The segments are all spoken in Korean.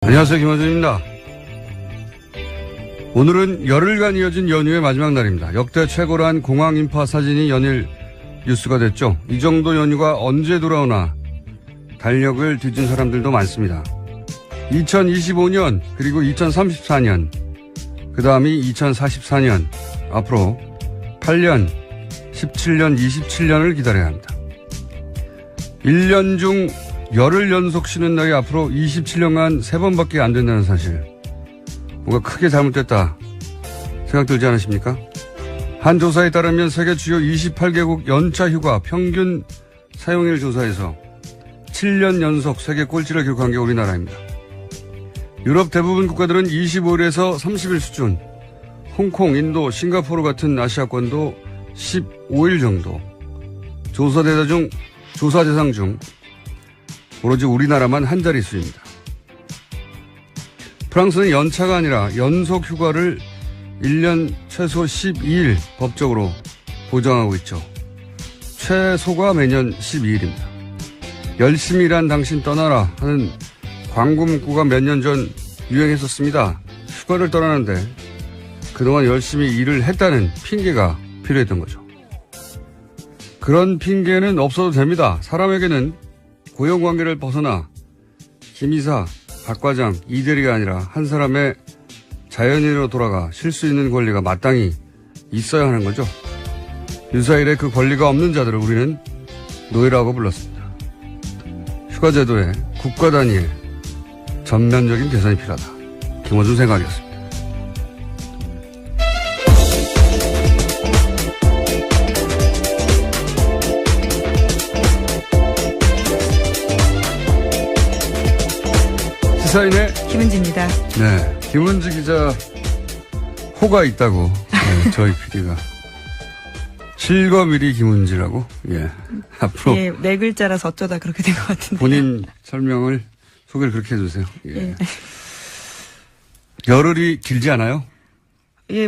안녕하세요, 김원준입니다. 오늘은 열흘간 이어진 연휴의 마지막 날입니다. 역대 최고란 공항 인파 사진이 연일 뉴스가 됐죠. 이 정도 연휴가 언제 돌아오나 달력을 뒤진 사람들도 많습니다. 2025년 그리고 2034년 그 다음이 2044년 앞으로 8년, 17년, 27년을 기다려야 합니다. 1년 중 열흘 연속 쉬는 날이 앞으로 27년간 3번밖에 안 된다는 사실. 뭔가 크게 잘못됐다 생각 들지 않으십니까? 한 조사에 따르면 세계 주요 28개국 연차 휴가 평균 사용일 조사에서 7년 연속 세계 꼴찌를 기록한 게 우리나라입니다. 유럽 대부분 국가들은 25일에서 30일 수준, 홍콩, 인도, 싱가포르 같은 아시아권도 15일 정도. 조사 대상 중 오로지 우리나라만 한 자릿수입니다. 프랑스는 연차가 아니라 연속 휴가를 1년 최소 12일 법적으로 보장하고 있죠. 최소가 매년 12일입니다. 열심히 일한 당신 떠나라 하는 광고 문구가 몇 년 전 유행했었습니다. 휴가를 떠나는데 그동안 열심히 일을 했다는 핑계가 필요했던 거죠. 그런 핑계는 없어도 됩니다. 사람에게는 고용관계를 벗어나 김 이사, 박 과장, 이 대리가 아니라 한 사람의 자연인으로 돌아가 쉴 수 있는 권리가 마땅히 있어야 하는 거죠. 유사일에 그 권리가 없는 자들을 우리는 노예라고 불렀습니다. 휴가제도의 국가 단위의 전면적인 개선이 필요하다. 김원준 생각이었습니다. 시사인의 김은지입니다. 네, 김은지 기자 호가 있다고 저희 PD가 실검일이 김은지라고 앞으로 네 글자라서 어쩌다 그렇게 된 것 같은데 본인 소개를 그렇게 해주세요. 열흘이 길지 않아요?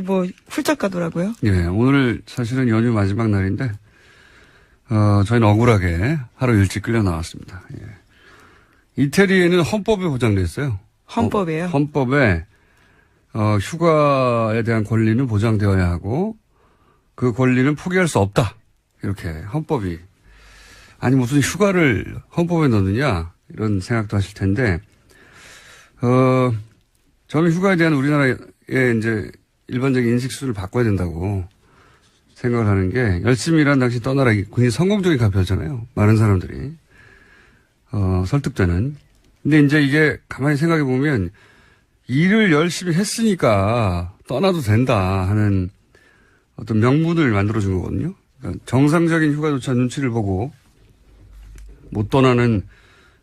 뭐 훌쩍 가더라고요. 오늘 사실은 연휴 마지막 날인데 저희는 억울하게 하루 일찍 끌려 나왔습니다. 이태리에는 헌법에 보장돼 있어요. 헌법에요? 헌법에 휴가에 대한 권리는 보장되어야 하고 그 권리는 포기할 수 없다. 이렇게 헌법이. 아니 무슨 휴가를 헌법에 넣느냐 이런 생각도 하실 텐데 저는 휴가에 대한 우리나라의 이제 일반적인 인식 수준을 바꿔야 된다고 생각을 하는 게 열심히 일한 당신 떠나라. 굉장히 성공적인 가표잖아요. 많은 사람들이. 설득되는. 근데 이제 이게 가만히 생각해 보면 일을 열심히 했으니까 떠나도 된다 하는 어떤 명분을 만들어준 거거든요. 그러니까 정상적인 휴가조차 눈치를 보고 못 떠나는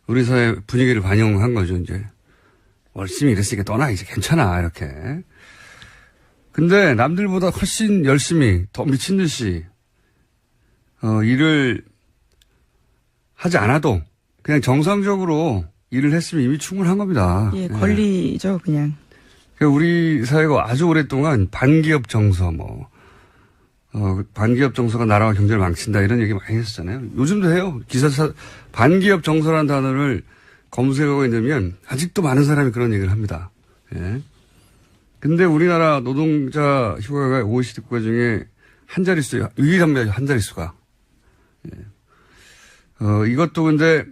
우리 사회 분위기를 반영한 거죠, 이제. 열심히 일했으니까 떠나, 이제 괜찮아, 이렇게. 근데 남들보다 훨씬 열심히, 더 미친 듯이, 일을 하지 않아도 그냥 정상적으로 일을 했으면 이미 충분한 겁니다. 권리죠, 그냥. 그러니까 우리 사회가 아주 오랫동안 반기업 정서, 반기업 정서가 나라와 경제를 망친다 이런 얘기 많이 했었잖아요. 요즘도 해요. 반기업 정서라는 단어를 검색하고 있으면 아직도 많은 사람이 그런 얘기를 합니다. 근데 우리나라 노동자 휴가가 OECD 국가 중에 한 자릿수예요. 유일합니다, 한 자릿수가. 이것도 근데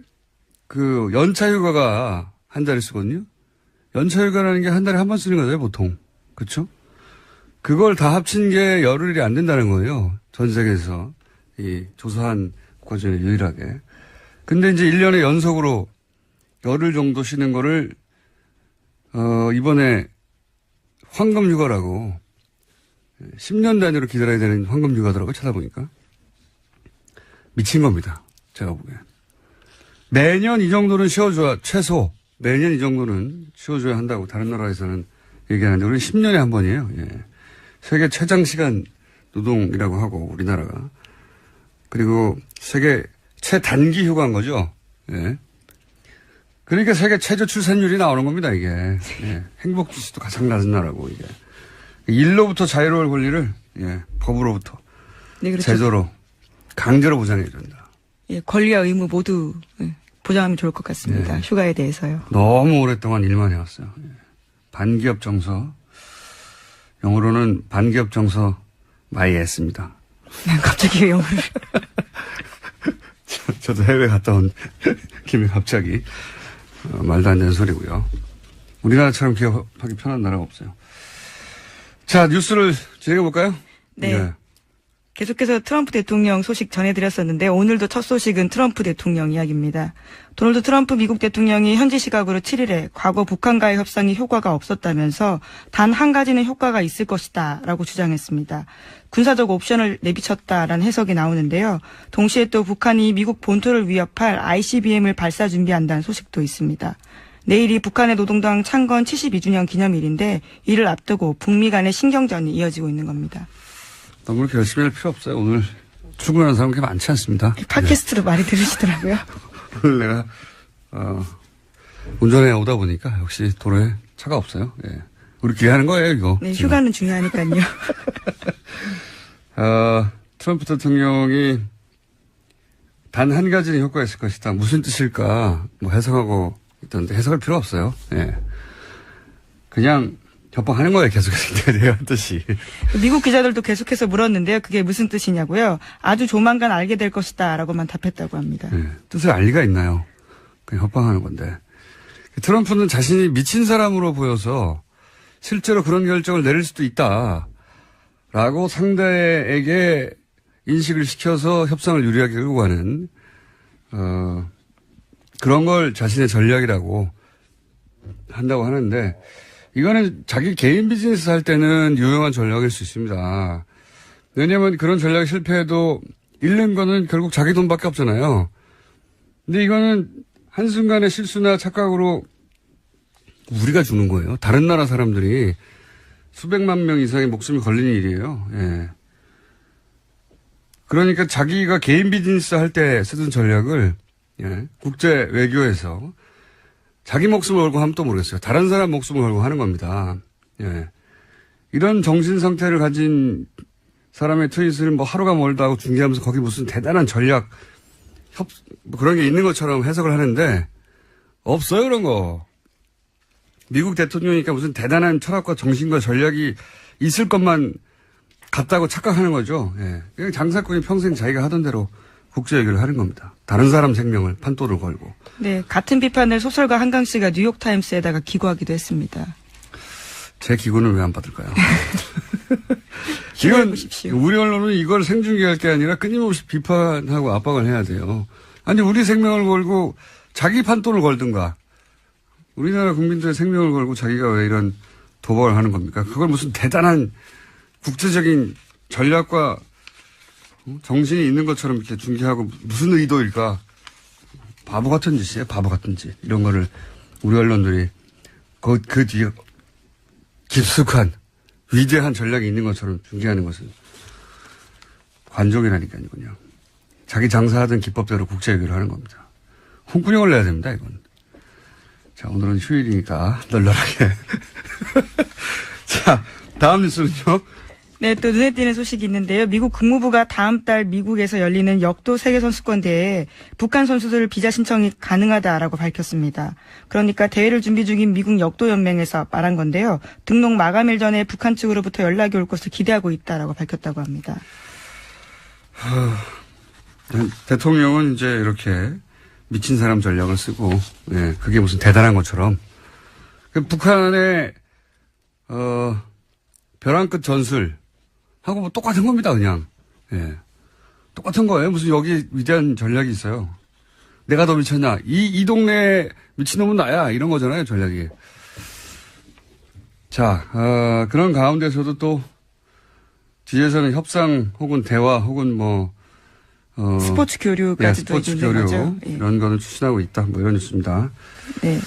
그 연차 휴가가 한 자릿수거든요. 연차 휴가라는 게 한 달에 한 번 쓰는 거잖아요, 보통. 그렇죠? 그걸 다 합친 게 열흘이 안 된다는 거예요. 전 세계에서 이 조사한 국가 중에 유일하게. 근데 이제 1년에 연속으로 열흘 정도 쉬는 거를 이번에 황금 휴가라고 10년 단위로 기다려야 되는 황금 휴가더라고요. 찾아보니까. 미친 겁니다. 제가 보기엔. 매년 이 정도는 쉬어줘야, 최소, 매년 이 정도는 쉬어줘야 한다고 다른 나라에서는 얘기하는데, 우리는 10년에 한 번이에요. 세계 최장 시간 노동이라고 하고, 우리나라가. 그리고 세계 최단기 휴가인 거죠. 그러니까 세계 최저 출산율이 나오는 겁니다, 이게. 행복 지수도 가장 낮은 나라고, 이게. 일로부터 자유로울 권리를, 법으로부터. 네, 그렇죠. 제도로, 강제로 보장해 준다. 권리와 의무 모두 보장하면 좋을 것 같습니다. 네. 휴가에 대해서요. 너무 오랫동안 일만 해왔어요. 예. 반기업 정서. 영어로는 반기업 정서 많이 했습니다. 갑자기 영어를. 저도 해외 갔다 온 김에 갑자기 말도 안 되는 소리고요. 우리나라처럼 기업하기 편한 나라가 없어요. 자, 뉴스를 진행해볼까요? 네. 네. 계속해서 트럼프 대통령 소식 전해드렸었는데 오늘도 첫 소식은 트럼프 대통령 이야기입니다. 도널드 트럼프 미국 대통령이 현지 시각으로 7일에 과거 북한과의 협상이 효과가 없었다면서 단 한 가지는 효과가 있을 것이다 라고 주장했습니다. 군사적 옵션을 내비쳤다라는 해석이 나오는데요. 동시에 또 북한이 미국 본토를 위협할 ICBM을 발사 준비한다는 소식도 있습니다. 내일이 북한의 노동당 창건 72주년 기념일인데 이를 앞두고 북미 간의 신경전이 이어지고 있는 겁니다. 너무 그렇게 열심히 할 필요 없어요. 오늘 출근하는 사람 그렇게 많지 않습니다. 팟캐스트로 많이 들으시더라고요. 오늘 내가 운전해 오다 보니까 역시 도로에 차가 없어요. 예. 우리 기회하는 거예요, 이거. 네, 지금. 휴가는 중요하니까요. 트럼프 대통령이 단 한 가지는 효과가 있을 것이다. 무슨 뜻일까? 뭐 해석하고 있던데 해석할 필요 없어요. 예. 그냥 협박하는 거예요, 계속해서. 내가 뜻이. 미국 기자들도 계속해서 물었는데요. 그게 무슨 뜻이냐고요. 아주 조만간 알게 될 것이다 라고만 답했다고 합니다. 예. 뜻을 알 리가 있나요? 그냥 협박하는 건데. 트럼프는 자신이 미친 사람으로 보여서 실제로 그런 결정을 내릴 수도 있다. 라고 상대에게 인식을 시켜서 협상을 유리하게 끌고 가는, 그런 걸 자신의 전략이라고 한다고 하는데, 이거는 자기 개인 비즈니스 할 때는 유용한 전략일 수 있습니다. 왜냐하면 그런 전략이 실패해도 잃는 거는 결국 자기 돈밖에 없잖아요. 근데 이거는 한순간의 실수나 착각으로 우리가 주는 거예요. 다른 나라 사람들이 수백만 명 이상의 목숨이 걸리는 일이에요. 예. 그러니까 자기가 개인 비즈니스 할 때 쓰던 전략을 국제 외교에서 자기 목숨을 걸고 하면 또 모르겠어요. 다른 사람 목숨을 걸고 하는 겁니다. 예. 이런 정신 상태를 가진 사람의 트윗을 뭐 하루가 멀다 하고 중계하면서 거기 무슨 대단한 전략, 뭐 그런 게 있는 것처럼 해석을 하는데 없어요, 그런 거. 미국 대통령이니까 무슨 대단한 철학과 정신과 전략이 있을 것만 같다고 착각하는 거죠. 예. 그냥 장사꾼이 평생 자기가 하던 대로 국제 외교를 하는 겁니다. 다른 사람 생명을 판도를 걸고. 네, 같은 비판을 소설가 한강 씨가 뉴욕타임스에다가 기고하기도 했습니다. 제 기고는 왜 안 받을까요? 기고해 이건 보십시오. 우리 언론은 이걸 생중계할 게 아니라 끊임없이 비판하고 압박을 해야 돼요. 아니 우리 생명을 걸고 자기 판도를 걸든가. 우리나라 국민들의 생명을 걸고 자기가 왜 이런 도박을 하는 겁니까? 그걸 무슨 대단한 국제적인 전략과 정신이 있는 것처럼 이렇게 중계하고 무슨 의도일까? 바보 같은 짓이에요. 바보 같은 짓. 이런 거를 우리 언론들이 그 뒤에 깊숙한 위대한 전략이 있는 것처럼 중계하는 것은 관종이라니까요. 그냥. 자기 장사하던 기법대로 국제 외교를 하는 겁니다. 홍군형을 내야 됩니다. 이건. 자, 오늘은 휴일이니까 널널하게. 자, 다음 뉴스는요. 네, 또 눈에 띄는 소식이 있는데요. 미국 국무부가 다음 달 미국에서 열리는 역도 세계선수권대회에 북한 선수들 비자 신청이 가능하다라고 밝혔습니다. 그러니까 대회를 준비 중인 미국 역도연맹에서 말한 건데요. 등록 마감일 전에 북한 측으로부터 연락이 올 것을 기대하고 있다라고 밝혔다고 합니다. 대통령은 이제 이렇게 미친 사람 전략을 쓰고, 예, 그게 무슨 대단한 것처럼. 북한의, 벼랑 끝 전술, 하고 뭐 똑같은 겁니다, 그냥. 예. 똑같은 거예요. 무슨 여기 위대한 전략이 있어요. 내가 더 미쳤냐. 이 동네 미친놈은 나야. 이런 거잖아요, 전략이. 자, 그런 가운데서도 또, 뒤에서는 협상 혹은 대화 혹은 뭐, 스포츠 교류까지도 스포츠 교류 거죠. 예. 이런 거는 추진하고 있다. 뭐 이런 뉴스입니다. 네.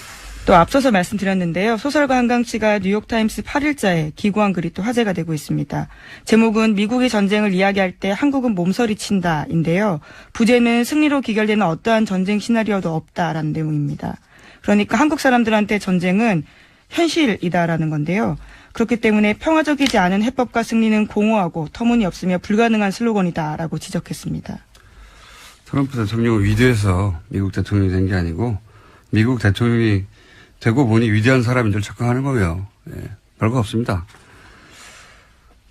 또 앞서서 말씀드렸는데요. 소설가 한강 씨가 뉴욕타임스 8일자에 기고한 글이 또 화제가 되고 있습니다. 제목은 미국이 전쟁을 이야기할 때 한국은 몸서리친다인데요. 부제는 승리로 귀결되는 어떠한 전쟁 시나리오도 없다라는 내용입니다. 그러니까 한국 사람들한테 전쟁은 현실이다라는 건데요. 그렇기 때문에 평화적이지 않은 해법과 승리는 공허하고 터무니없으며 불가능한 슬로건이다라고 지적했습니다. 트럼프 대통령은 위대해서 미국 대통령이 된 게 아니고 미국 대통령이 되고 보니 위대한 사람인 줄 착각하는 거예요. 예, 별거 없습니다.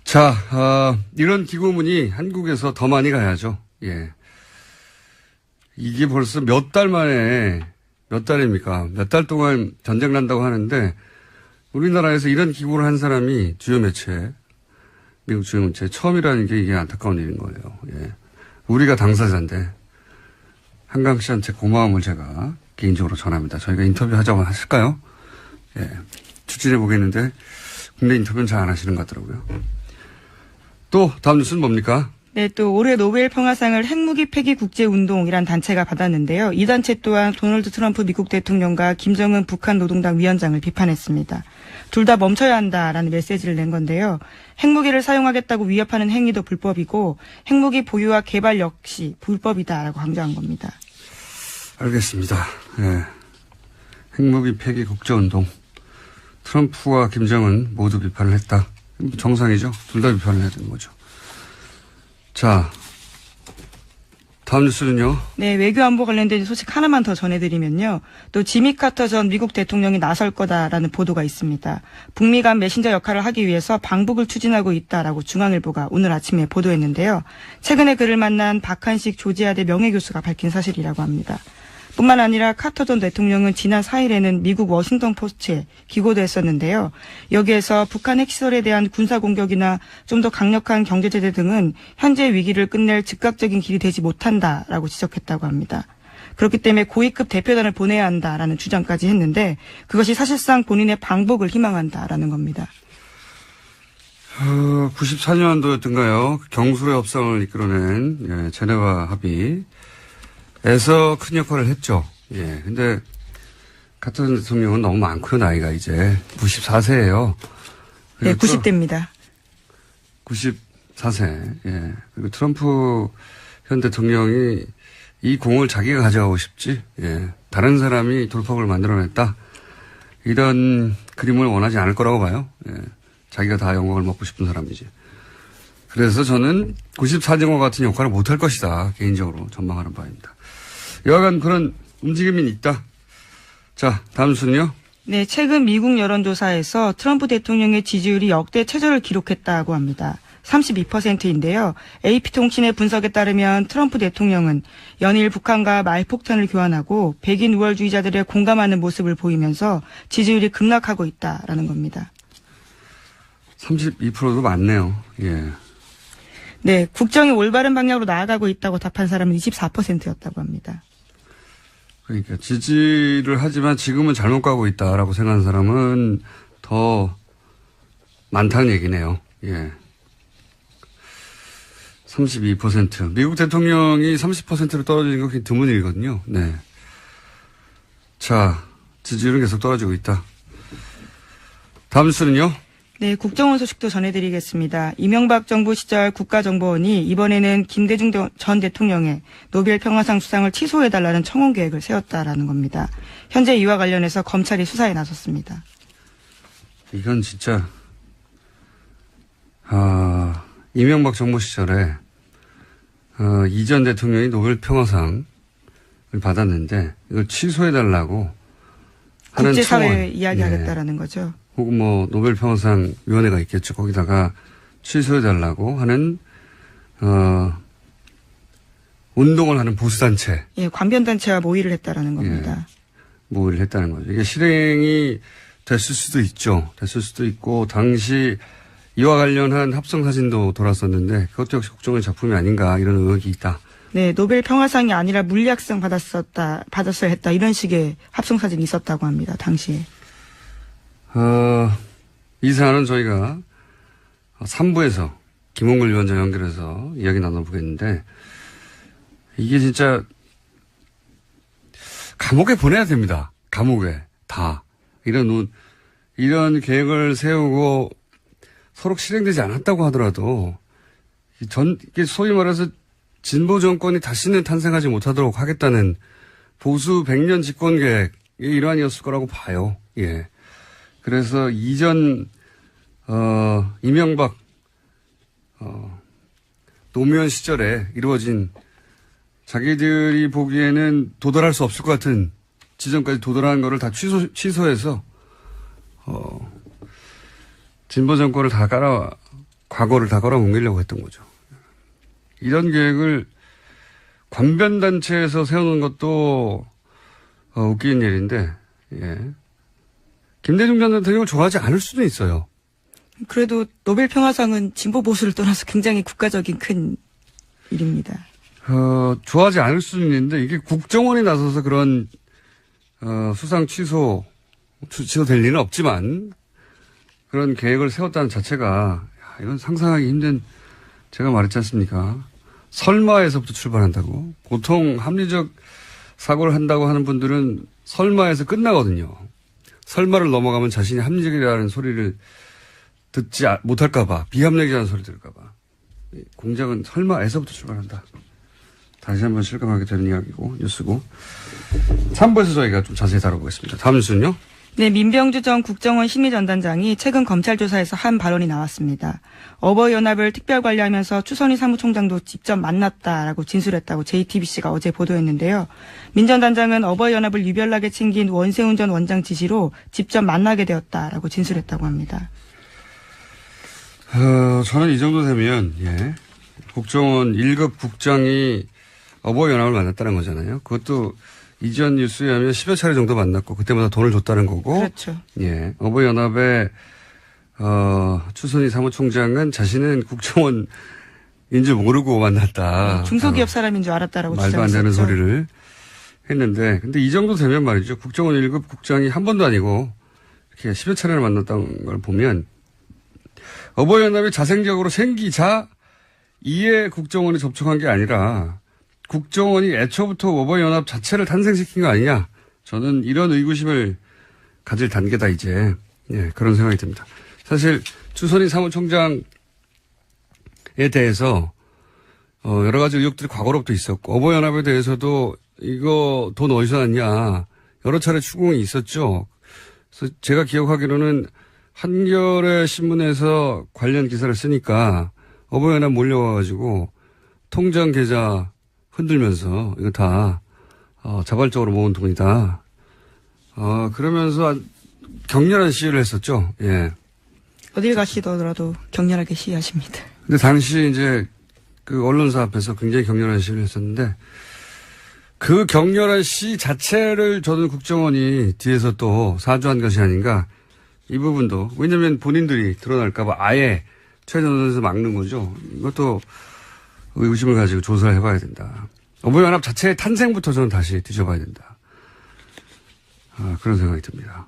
자, 이런 기고문이 한국에서 더 많이 가야죠. 예. 이게 벌써 몇 달 만에, 몇 달입니까? 몇 달 동안 전쟁 난다고 하는데 우리나라에서 이런 기고를 한 사람이 주요 매체, 미국 주요 매체 처음이라는 게 이게 안타까운 일인 거예요. 예. 우리가 당사자인데 한강 씨한테 고마움을 제가 개인적으로 전합니다. 저희가 인터뷰 하자고 하실까요? 예. 추진해 보겠는데 국내 인터뷰는 잘 안 하시는 것 같더라고요. 또 다음 뉴스는 뭡니까? 네, 또 올해 노벨 평화상을 핵무기 폐기 국제운동이란 단체가 받았는데요. 이 단체 또한 도널드 트럼프 미국 대통령과 김정은 북한 노동당 위원장을 비판했습니다. 둘 다 멈춰야 한다라는 메시지를 낸 건데요. 핵무기를 사용하겠다고 위협하는 행위도 불법이고 핵무기 보유와 개발 역시 불법이다라고 강조한 겁니다. 알겠습니다. 예. 핵무기 폐기 국제운동. 트럼프와 김정은 모두 비판을 했다. 정상이죠. 둘 다 비판을 해야 되는 거죠. 자, 다음 뉴스는요. 네, 외교안보 관련된 소식 하나만 더 전해드리면요. 또 지미 카터 전 미국 대통령이 나설 거다라는 보도가 있습니다. 북미 간 메신저 역할을 하기 위해서 방북을 추진하고 있다라고 중앙일보가 오늘 아침에 보도했는데요. 최근에 그를 만난 박한식 조지아대 명예교수가 밝힌 사실이라고 합니다. 뿐만 아니라 카터 전 대통령은 지난 4일에는 미국 워싱턴 포스트에 기고도 했었는데요. 여기에서 북한 핵시설에 대한 군사공격이나 좀 더 강력한 경제제재 등은 현재 위기를 끝낼 즉각적인 길이 되지 못한다라고 지적했다고 합니다. 그렇기 때문에 고위급 대표단을 보내야 한다라는 주장까지 했는데 그것이 사실상 본인의 방북을 희망한다라는 겁니다. 94년도였던가요? 경술의 협상을 이끌어낸 제네바 합의. 에서 큰 역할을 했죠. 예. 근데, 카터 대통령은 너무 많고요, 나이가 이제. 94세예요. 네, 90대입니다. 94세. 예. 그리고 트럼프 현 대통령이 이 공을 자기가 가져가고 싶지, 예. 다른 사람이 돌파구를 만들어냈다. 이런 그림을 원하지 않을 거라고 봐요. 예. 자기가 다 영광을 먹고 싶은 사람이지. 그래서 저는 94정과 같은 역할을 못할 것이다. 개인적으로 전망하는 바입니다. 여하간 그런 움직임이 있다. 자, 다음 순요. 네, 최근 미국 여론조사에서 트럼프 대통령의 지지율이 역대 최저를 기록했다고 합니다. 32%인데요. AP통신의 분석에 따르면 트럼프 대통령은 연일 북한과 말폭탄을 교환하고 백인 우월주의자들의 공감하는 모습을 보이면서 지지율이 급락하고 있다라는 겁니다. 32%도 많네요. 예. 네, 국정이 올바른 방향으로 나아가고 있다고 답한 사람은 24%였다고 합니다. 그러니까 지지를 하지만 지금은 잘못 가고 있다라고 생각하는 사람은 더 많다는 얘기네요. 예. 32%. 미국 대통령이 30%로 떨어지는 건 드문 일이거든요. 네. 자, 지지율은 계속 떨어지고 있다. 다음 뉴스는요? 네, 국정원 소식도 전해드리겠습니다. 이명박 정부 시절 국가정보원이 이번에는 김대중 전 대통령의 노벨 평화상 수상을 취소해달라는 청원 계획을 세웠다라는 겁니다. 현재 이와 관련해서 검찰이 수사에 나섰습니다. 이건 진짜 이명박 정부 시절에 이 전 대통령이 노벨 평화상을 받았는데 이걸 취소해달라고 하는 국제사회에 청원. 이야기하겠다라는 거죠. 혹은 뭐 노벨 평화상 위원회가 있겠죠. 거기다가 취소해달라고 하는 운동을 하는 보수단체. 예, 관변단체와 모의를 했다라는 겁니다. 예, 모의를 했다는 거죠. 이게 실행이 됐을 수도 있죠. 됐을 수도 있고 당시 이와 관련한 합성사진도 돌았었는데 그것도 역시 국정원의 작품이 아닌가 이런 의혹이 있다. 네, 노벨 평화상이 아니라 물리학상 받았어야 했다 이런 식의 합성사진이 있었다고 합니다. 당시에. 이 사안은 저희가 3부에서 김홍글 위원장 연결해서 이야기 나눠보겠는데 이게 진짜 감옥에 보내야 됩니다. 감옥에 다 이런 계획을 세우고 서로 실행되지 않았다고 하더라도 이게 소위 말해서 진보 정권이 다시는 탄생하지 못하도록 하겠다는 보수 100년 집권 계획의 일환이었을 거라고 봐요. 예. 그래서 이전 이명박 노무현 시절에 이루어진 자기들이 보기에는 도달할 수 없을 것 같은 지점까지 도달한 거를 다 취소해서, 진보 정권을 과거를 다 깔아뭉개려고 했던 거죠. 이런 계획을 관변단체에서 세우는 것도, 웃기는 일인데, 예. 김대중 전 대통령을 좋아하지 않을 수도 있어요. 그래도 노벨 평화상은 진보 보수를 떠나서 굉장히 국가적인 큰 일입니다. 좋아하지 않을 수도 있는데 이게 국정원이 나서서 그런 수상 취소될 리는 없지만 그런 계획을 세웠다는 자체가 이건 상상하기 힘든, 제가 말했지 않습니까? 설마에서부터 출발한다고. 보통 합리적 사고를 한다고 하는 분들은 설마에서 끝나거든요. 설마를 넘어가면 자신이 합리적이라는 소리를 듣지 못할까봐, 비합리적이라는 소리 들을까봐. 공작은 설마에서부터 출발한다. 다시 한번 실감하게 되는 이야기고, 뉴스고. 3부에서 저희가 좀 자세히 다뤄보겠습니다. 다음 뉴스는요? 네, 민병주 전 국정원 심의전단장이 최근 검찰 조사에서 한 발언이 나왔습니다. 어버이연합을 특별 관리하면서 추선희 사무총장도 직접 만났다라고 진술했다고 JTBC가 어제 보도했는데요. 민 전 단장은 어버이연합을 유별나게 챙긴 원세훈 전 원장 지시로 직접 만나게 되었다라고 진술했다고 합니다. 저는 이 정도 되면, 예. 국정원 1급 국장이 어버이연합을 만났다는 거잖아요. 그것도 이전 뉴스에 하면 10여 차례 정도 만났고, 그때마다 돈을 줬다는 거고. 그렇죠. 예. 어버이연합의, 추선희 사무총장은 자신은 국정원인 줄 모르고 만났다. 중소기업 사람인 줄 알았다라고 말도 안 되는 소리를 했는데, 근데 이 정도 되면 말이죠. 국정원 1급 국장이 한 번도 아니고, 이렇게 10여 차례를 만났다는 걸 보면, 어버이연합이 자생적으로 생기자 이에 국정원이 접촉한 게 아니라 국정원이 애초부터 어버이연합 자체를 탄생시킨 거 아니냐. 저는 이런 의구심을 가질 단계다 이제. 예, 그런 생각이 듭니다. 사실 추선희 사무총장에 대해서 여러 가지 의혹들이 과거로부터 있었고, 어버이연합에 대해서도 이거 돈 어디서 났냐 여러 차례 추궁이 있었죠. 그래서 제가 기억하기로는 한겨레 신문에서 관련 기사를 쓰니까 어버이연합 몰려와가지고 통장 계좌 흔들면서 이거 다 자발적으로 모은 돈이다. 그러면서 격렬한 시위를 했었죠. 예. 어딜 가시더라도 격렬하게 시위하십니다. 근데 당시 이제 그 언론사 앞에서 굉장히 격렬한 시위를 했었는데 그 격렬한 시위 자체를 저는 국정원이 뒤에서 또 사주한 것이 아닌가. 이 부분도, 왜냐면 본인들이 드러날까봐 아예 최전선에서 막는 거죠. 이것도 의구심을 가지고 조사를 해봐야 된다. 어버이연합 자체의 탄생부터 저는 다시 뒤져봐야 된다. 그런 생각이 듭니다.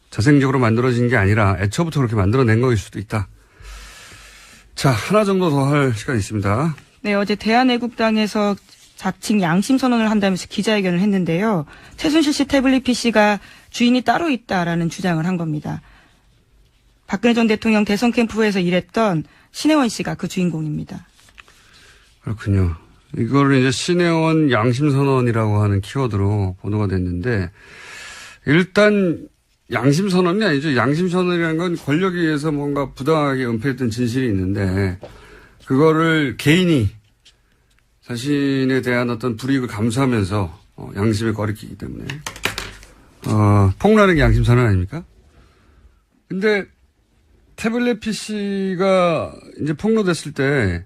자생적으로 만들어진 게 아니라 애초부터 그렇게 만들어낸 거일 수도 있다. 자, 하나 정도 더 할 시간이 있습니다. 네, 어제 대한애국당에서 자칭 양심 선언을 한다면서 기자회견을 했는데요. 최순실 씨 태블릿 PC가 주인이 따로 있다라는 주장을 한 겁니다. 박근혜 전 대통령 대선 캠프에서 일했던 신혜원 씨가 그 주인공입니다. 그렇군요. 이거를 이제 신혜원 양심선언이라고 하는 키워드로 보도가 됐는데, 일단 양심선언이 아니죠. 양심선언이라는 건 권력에 의해서 뭔가 부당하게 은폐했던 진실이 있는데, 그거를 개인이 자신에 대한 어떤 불이익을 감수하면서 양심에 거리끼기 때문에 폭로하는 게 양심선언 아닙니까? 근데 태블릿 PC가 이제 폭로됐을 때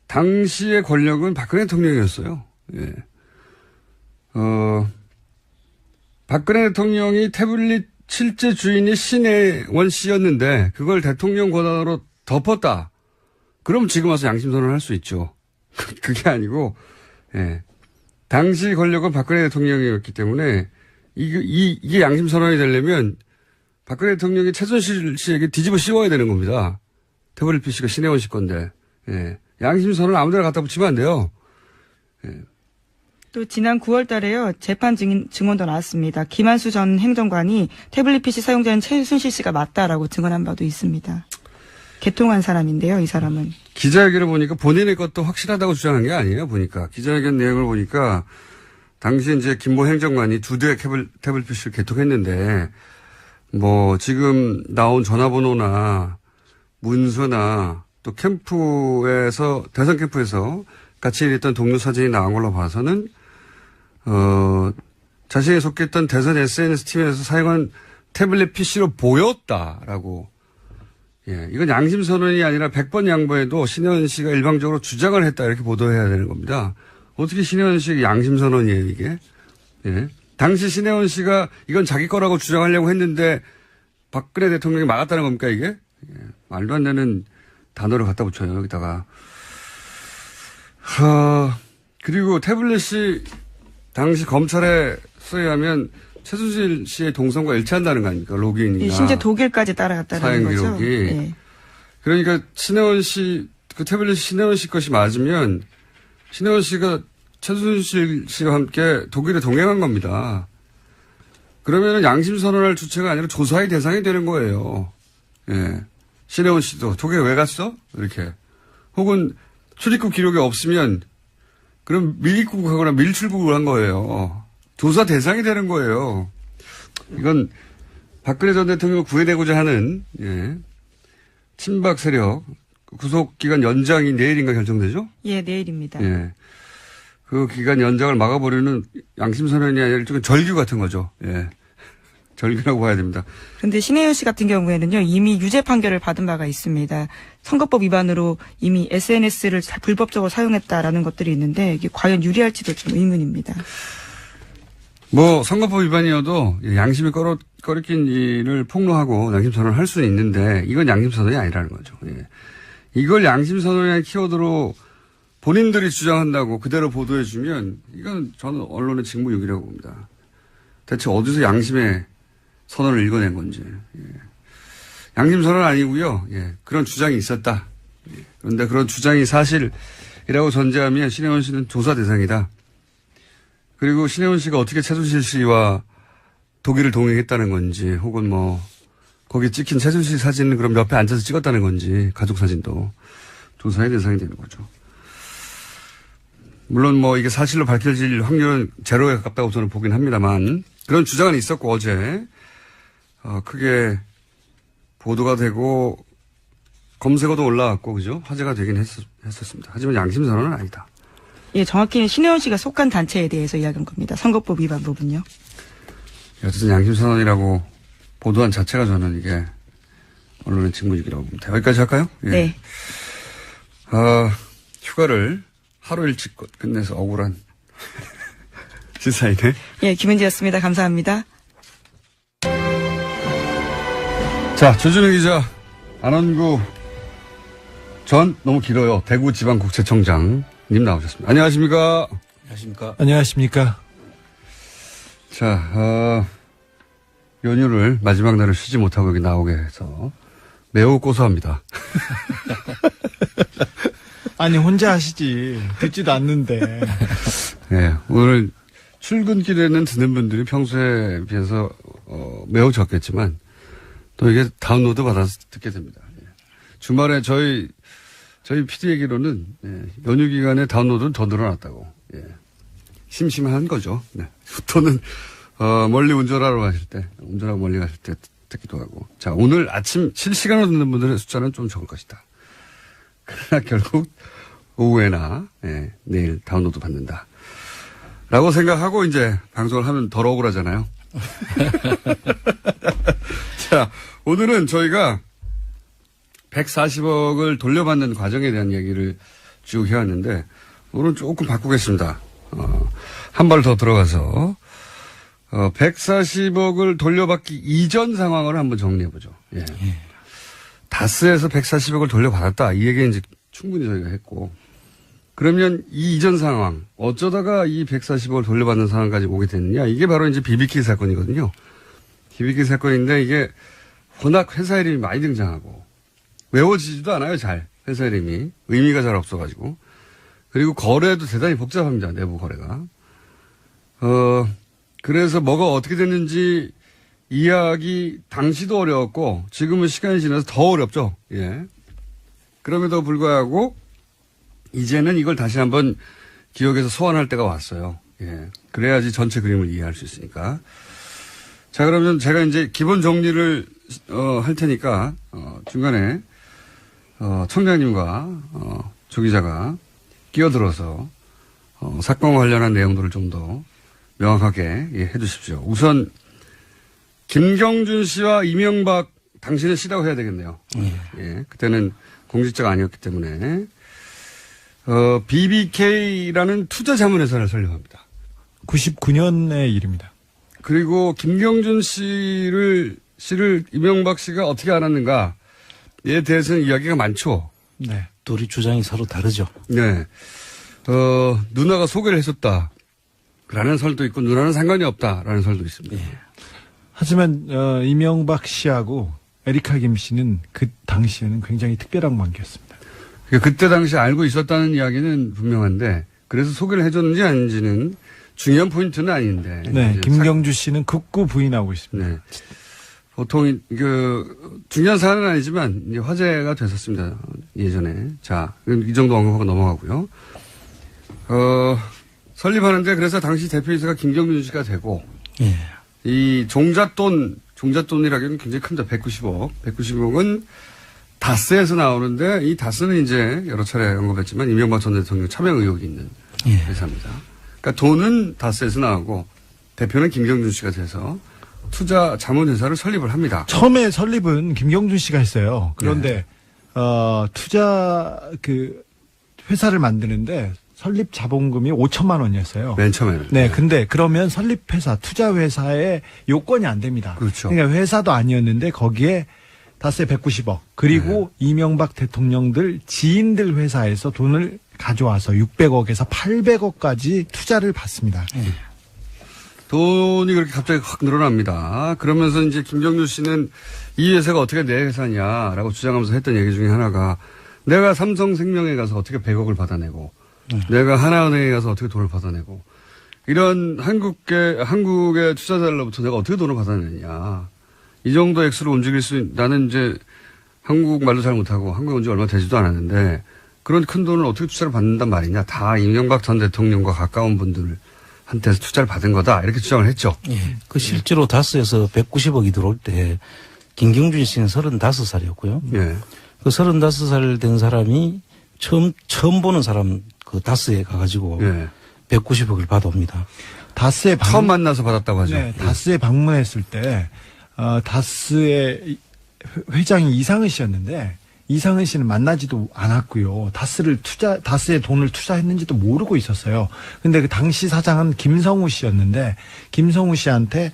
당시의 권력은 박근혜 대통령이었어요. 예. 박근혜 대통령이 태블릿 실제 주인이 신혜원 씨였는데 그걸 대통령 권한으로 덮었다. 그럼 지금 와서 양심선언을 할 수 있죠. 그게 아니고, 예. 당시 권력은 박근혜 대통령이었기 때문에 이게 양심선언이 되려면 박근혜 대통령이 최순실 씨에게 뒤집어 씌워야 되는 겁니다. 태블릿 PC가 신혜원 씨 건데, 예. 양심선언을 아무데나 갖다 붙이면 안 돼요. 예. 또 지난 9월 달에요. 재판 증언도 나왔습니다. 김한수 전 행정관이 태블릿 PC 사용자는 최순실 씨가 맞다라고 증언한 바도 있습니다. 개통한 사람인데요, 이 사람은. 기자회견을 보니까 본인의 것도 확실하다고 주장한 게 아니에요, 보니까. 기자회견 내용을 보니까 당시 이제 김모 행정관이 2대의 태블릿 PC를 개통했는데 뭐 지금 나온 전화번호나 문서나 또 캠프에서, 대선 캠프에서 같이 일했던 동료 사진이 나온 걸로 봐서는, 자신이 속했던 대선 SNS 팀에서 사용한 태블릿 PC로 보였다라고. 예, 이건 양심 선언이 아니라 100번 양보해도 신혜원 씨가 일방적으로 주장을 했다 이렇게 보도해야 되는 겁니다. 어떻게 신혜원 씨의 양심 선언이에요, 이게? 예. 당시 신혜원 씨가 이건 자기 거라고 주장하려고 했는데 박근혜 대통령이 막았다는 겁니까, 이게? 예, 말도 안 되는 단어를 갖다 붙여요, 여기다가. 그리고 태블릿이 당시 검찰에 의하면 최순실 씨의 동선과 일치한다는 거 아닙니까? 로그인이나. 예, 심지어 독일까지 따라갔다는 거죠. 사행 기록이. 예. 그러니까 신혜원 씨, 그 태블릿이 신혜원 씨 것이 맞으면 신혜원 씨가 최순실 씨와 함께 독일에 동행한 겁니다. 그러면 양심 선언할 주체가 아니라 조사의 대상이 되는 거예요. 예. 신혜원 씨도 독일에 왜 갔어? 이렇게. 혹은 출입국 기록이 없으면 그럼 밀입국하거나 밀출국을 한 거예요. 조사 대상이 되는 거예요. 이건 박근혜 전 대통령을 구해내고자 하는, 예, 친박 세력 구속기간 연장이 내일인가 결정되죠? 예, 내일입니다. 예. 그 기간 연장을 막아버리는 양심선언이 아니라 일종의 절규 같은 거죠. 예. 절규라고 봐야 됩니다. 그런데 신혜연 씨 같은 경우에는요, 이미 유죄 판결을 받은 바가 있습니다. 선거법 위반으로 이미 SNS를 불법적으로 사용했다라는 것들이 있는데 이게 과연 유리할지도 좀 의문입니다. 뭐 선거법 위반이어도 양심이 꺼리낀 일을 폭로하고 양심선언을 할 수는 있는데 이건 양심선언이 아니라는 거죠. 예. 이걸 양심선언이라는 키워드로 본인들이 주장한다고 그대로 보도해주면 이건 저는 언론의 직무유기라고 봅니다. 대체 어디서 양심의 선언을 읽어낸 건지. 예. 양심선언은 아니고요. 예. 그런 주장이 있었다. 예. 그런데 그런 주장이 사실이라고 전제하면 신혜원 씨는 조사 대상이다. 그리고 신혜원 씨가 어떻게 최순실 씨와 독일을 동행했다는 건지 혹은 뭐 거기 찍힌 최순실 사진을 그럼 옆에 앉아서 찍었다는 건지 가족 사진도 조사의 대상이 되는 거죠. 물론 뭐 이게 사실로 밝혀질 확률은 제로에 가깝다고 저는 보긴 합니다만 그런 주장은 있었고 어제 크게 보도가 되고 검색어도 올라왔고 그죠? 화제가 되긴 했었습니다. 하지만 양심선언은 아니다. 예, 정확히는 신혜원 씨가 속한 단체에 대해서 이야기한 겁니다. 선거법 위반 부분요. 어쨌든 양심선언이라고 보도한 자체가 저는 이게 언론의 직무유기라고 봅니다. 여기까지 할까요? 예. 네. 휴가를 하루 일찍 끝내서 억울한 시사이네. 예, 김은지였습니다. 감사합니다. 자, 조준우 기자, 안원구 전 너무 길어요. 대구지방국세청장 님 나오셨습니다. 안녕하십니까? 안녕하십니까? 안녕하십니까? 자, 연휴를 마지막 날을 쉬지 못하고 여기 나오게 해서 매우 고소합니다. 아니 혼자 하시지 듣지도 않는데. 네, 오늘 출근길에는 듣는 분들이 평소에 비해서 매우 적겠지만 또 이게 다운로드 받아서 듣게 됩니다. 예. 주말에 저희 PD 얘기로는 연휴 기간에 다운로드는 더 늘어났다고. 예. 심심한 거죠. 네. 또는 멀리 운전하러 가실 때, 운전하고 멀리 가실 때 듣기도 하고. 자, 오늘 아침 실시간으로 듣는 분들의 숫자는 좀 적을 것이다. 그러나 결국 오후에나 내일 다운로드 받는다. 라고 생각하고 이제 방송을 하면 덜 억울하잖아요. 자, 오늘은 저희가 140억을 돌려받는 과정에 대한 얘기를 쭉 해왔는데 오늘은 조금 바꾸겠습니다. 한 발 더 들어가서 140억을 돌려받기 이전 상황을 한번 정리해보죠. 예. 다스에서 140억을 돌려받았다. 이 얘기는 이제 충분히 저희가 했고 그러면 이 이전 상황 어쩌다가 이 140억을 돌려받는 상황까지 오게 됐느냐. 이게 바로 이제 BBK 사건이거든요. BBK 사건인데 이게 워낙 회사 이름이 많이 등장하고 외워지지도 않아요. 잘 회사 이름이 의미가 잘 없어가지고 그리고 거래도 대단히 복잡합니다. 내부 거래가. 그래서 뭐가 어떻게 됐는지 이해하기 당시도 어려웠고 지금은 시간이 지나서 더 어렵죠. 예. 그럼에도 불구하고 이제는 이걸 다시 한번 기억에서 소환할 때가 왔어요. 예. 그래야지 전체 그림을 이해할 수 있으니까. 자, 그러면 제가 이제 기본 정리를 할 테니까 중간에 청장님과 조 기자가 끼어들어서 사건과 관련한 내용들을 좀 더 명확하게 해 주십시오. 우선 김경준 씨와 이명박 당신은 씨라고 해야 되겠네요. 예, 그때는 공직자가 아니었기 때문에 BBK라는 투자 자문회사를 설립합니다. 99년의 일입니다. 그리고 김경준 씨를 이명박 씨가 어떻게 알았는가에 대해서는 이야기가 많죠. 네. 둘이 주장이 서로 다르죠. 네. 누나가 소개를 해줬다라는 설도 있고 누나는 상관이 없다라는 설도 있습니다. 예. 하지만 이명박 씨하고 에리카 김 씨는 그 당시에는 굉장히 특별한 관계였습니다. 그때 당시 알고 있었다는 이야기는 분명한데 그래서 소개를 해줬는지 아닌지는 중요한 포인트는 아닌데. 네, 김경주 씨는 극구 부인하고 있습니다. 네. 보통 중요한 사안은 아니지만 이제 화제가 됐었습니다. 예전에. 자, 이 정도 언급하고 넘어가고요. 설립하는데 그래서 당시 대표이사가 김경준 씨가 되고 예. 이 종잣돈이라기에는 굉장히 큽니다. 190억. 190억은 다스에서 나오는데 이 다스는 이제 여러 차례 언급했지만 이명박 전 대통령 참여 의혹이 있는 예. 회사입니다. 그러니까 돈은 다스에서 나오고 대표는 김경준 씨가 돼서 투자 자문회사를 설립을 합니다. 처음에 설립은 김경준 씨가 했어요. 그런데 투자 회사를 만드는데 설립 자본금이 5천만 원이었어요. 맨 처음에는. 네, 근데 그러면 설립 회사, 투자 회사의 요건이 안 됩니다. 그렇죠. 그러니까 회사도 아니었는데 거기에 다스에 190억 그리고 이명박 대통령들 지인들 회사에서 돈을 가져와서 600억에서 800억까지 투자를 받습니다. 돈이 그렇게 갑자기 확 늘어납니다. 그러면서 이제 김경준 씨는 이 회사가 어떻게 내 회사냐라고 주장하면서 했던 얘기 중에 하나가 내가 삼성생명에 가서 어떻게 100억을 받아내고 내가 하나은행에 가서 어떻게 돈을 받아내고 이런 한국의 투자자들로부터 내가 어떻게 돈을 받아내냐. 이 정도 액수로 움직일 나는 이제 한국말도 잘 못하고 한국에 온 지 얼마 되지도 않았는데 그런 큰 돈을 어떻게 투자를 받는단 말이냐. 다 이명박 전 대통령과 가까운 분들한테서 투자를 받은 거다. 이렇게 주장을 했죠. 예. 그 실제로 다스에서 190억이 들어올 때 김경준 씨는 35살이었고요. 예. 그 35살 된 사람이 처음 보는 사람 그 다스에 가가지고 예. 190억을 받아옵니다. 다스에 처음 만나서 받았다고 하죠. 네, 다스에 방문했을 때 다스의 회장이 이상은 씨였는데 이상은 씨는 만나지도 않았고요. 다스에 돈을 투자했는지도 모르고 있었어요. 근데 그 당시 사장은 김성우 씨였는데 김성우 씨한테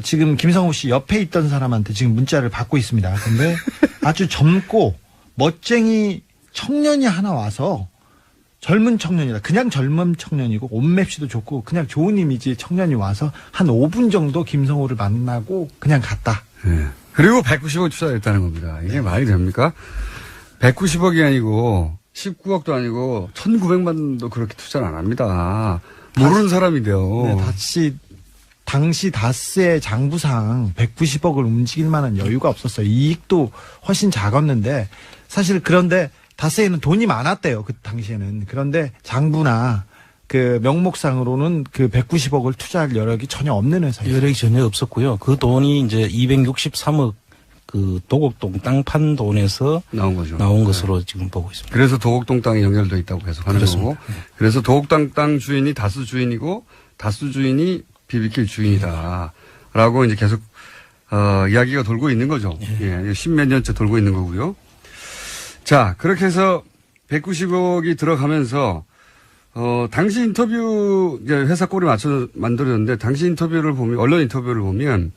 지금 김성우 씨 옆에 있던 사람한테 지금 문자를 받고 있습니다. 근데 아주 젊고 멋쟁이 청년이 하나 와서 젊은 청년이다. 그냥 젊은 청년이고 옷맵시도 좋고 그냥 좋은 이미지의 청년이 와서 한 5분 정도 김성우를 만나고 그냥 갔다. 네. 그리고 190억 투자했다는 겁니다. 이게 말이 됩니까? 190억이 아니고 19억도 아니고 1,900만 원도 그렇게 투자를 안 합니다. 모르는 사람인데요. 네, 당시 다스의 장부상 190억을 움직일 만한 여유가 없었어요. 이익도 훨씬 작았는데 사실 그런데 다스에는 돈이 많았대요. 그 당시에는. 그런데 장부나 그 명목상으로는 그 190억을 투자할 여력이 전혀 없는 회사예요. 여력이 전혀 없었고요. 그 돈이 이제 263억 그 도곡동 땅 판 돈에서 나온 거죠. 나온 것으로 지금 보고 있습니다. 그래서 도곡동 땅이 연결되어 있다고 계속 하는 그렇습니다. 거고. 그래서 도곡동 땅 주인이 다스 주인이고 다스 주인이 BBK 주인이다라고 이제 계속 이야기가 돌고 있는 거죠. 예, 10몇 년째 돌고 있는 거고요. 자, 그렇게 해서 190억이 들어가면서 당시 인터뷰 회사 꼴이 맞춰 만들었는데 당시 인터뷰를 보면 언론 인터뷰를 보면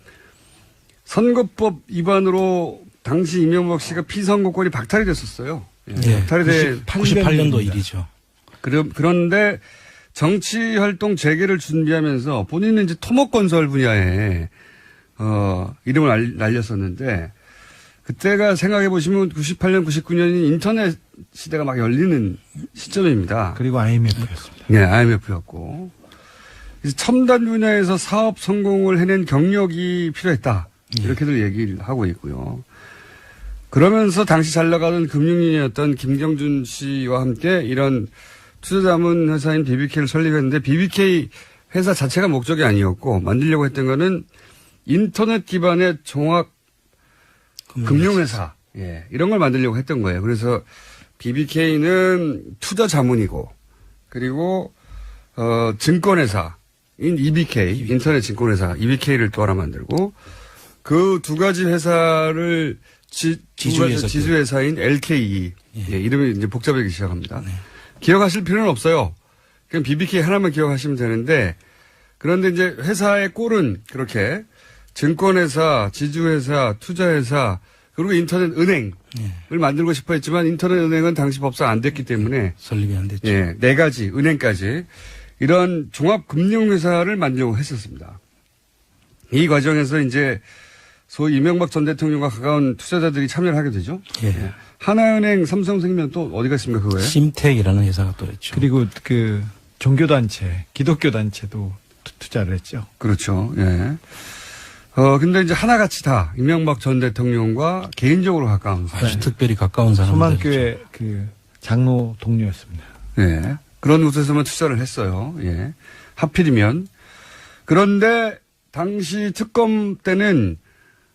선거법 위반으로 당시 이명박 씨가 피선거권이 박탈이 됐었어요. 예, 박탈이 돼 98년도 일이죠. 그런데 정치 활동 재개를 준비하면서 본인은 이제 토목건설 분야에 이름을 날렸었는데 그때가 생각해 보시면 98년, 99년이 인터넷 시대가 막 열리는 시점입니다. 그리고 IMF였습니다. 네, IMF였고. 첨단 분야에서 사업 성공을 해낸 경력이 필요했다. 이렇게들 얘기를 하고 있고요. 그러면서 당시 잘 나가던 금융인이었던 김경준 씨와 함께 이런 투자자문 회사인 BBK를 설립했는데 BBK 회사 자체가 목적이 아니었고 만들려고 했던 거는 인터넷 기반의 종합 금융회사. 예, 이런 걸 만들려고 했던 거예요. 그래서 BBK는 투자 자문이고, 그리고, 증권회사인 EBK, 인터넷 증권회사 EBK를 또 하나 만들고, 그 두 가지 회사를 지주회사인 LKE. 예, 이름이 이제 복잡하기 시작합니다. 네. 기억하실 필요는 없어요. 그냥 BBK 하나만 기억하시면 되는데, 그런데 이제 회사의 꼴은 그렇게 증권회사, 지주회사, 투자회사, 그리고 인터넷 은행을 만들고 싶어 했지만 인터넷 은행은 당시 법상 안 됐기 때문에 설립이 안 됐죠. 예, 네 가지 은행까지 이런 종합금융회사를 만들려고 했었습니다. 이 과정에서 이제 소위 이명박 전 대통령과 가까운 투자자들이 참여를 하게 되죠. 예. 하나은행, 삼성생명 또 어디가 있습니까, 그거에? 심택이라는 회사가 또 있죠. 그리고 그 종교단체, 기독교단체도 투자를 했죠. 그렇죠. 예. 근데 이제 하나같이 다 이명박 전 대통령과 개인적으로 가까운 사람. 아주 특별히 가까운 사람들. 소망교회 그 장로 동료였습니다. 예. 그런 곳에서만 투자를 했어요. 예. 하필이면. 그런데 당시 특검 때는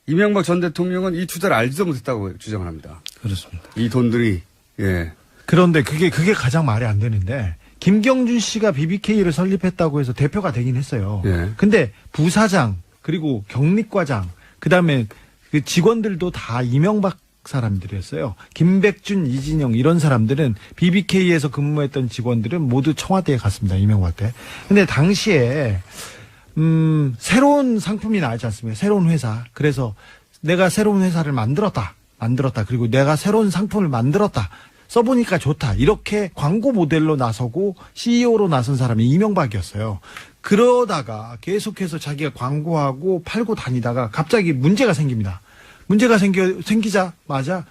이명박 전 대통령은 이 투자를 알지도 못했다고 주장을 합니다. 그렇습니다. 이 돈들이, 예. 그런데 그게 가장 말이 안 되는데 김경준 씨가 BBK를 설립했다고 해서 대표가 되긴 했어요. 예. 근데 부사장 그리고 경리과장 그다음에 그 직원들도 다 이명박 사람들이었어요. 김백준, 이진영 이런 사람들은 BBK에서 근무했던 직원들은 모두 청와대에 갔습니다. 이명박 때. 근데 당시에 새로운 상품이 나왔지 않습니까? 새로운 회사. 그래서 내가 새로운 회사를 만들었다. 그리고 내가 새로운 상품을 만들었다. 써보니까 좋다. 이렇게 광고 모델로 나서고 CEO로 나선 사람이 이명박이었어요. 그러다가 계속해서 자기가 광고하고 팔고 다니다가 갑자기 문제가 생깁니다. 문제가 생기자마자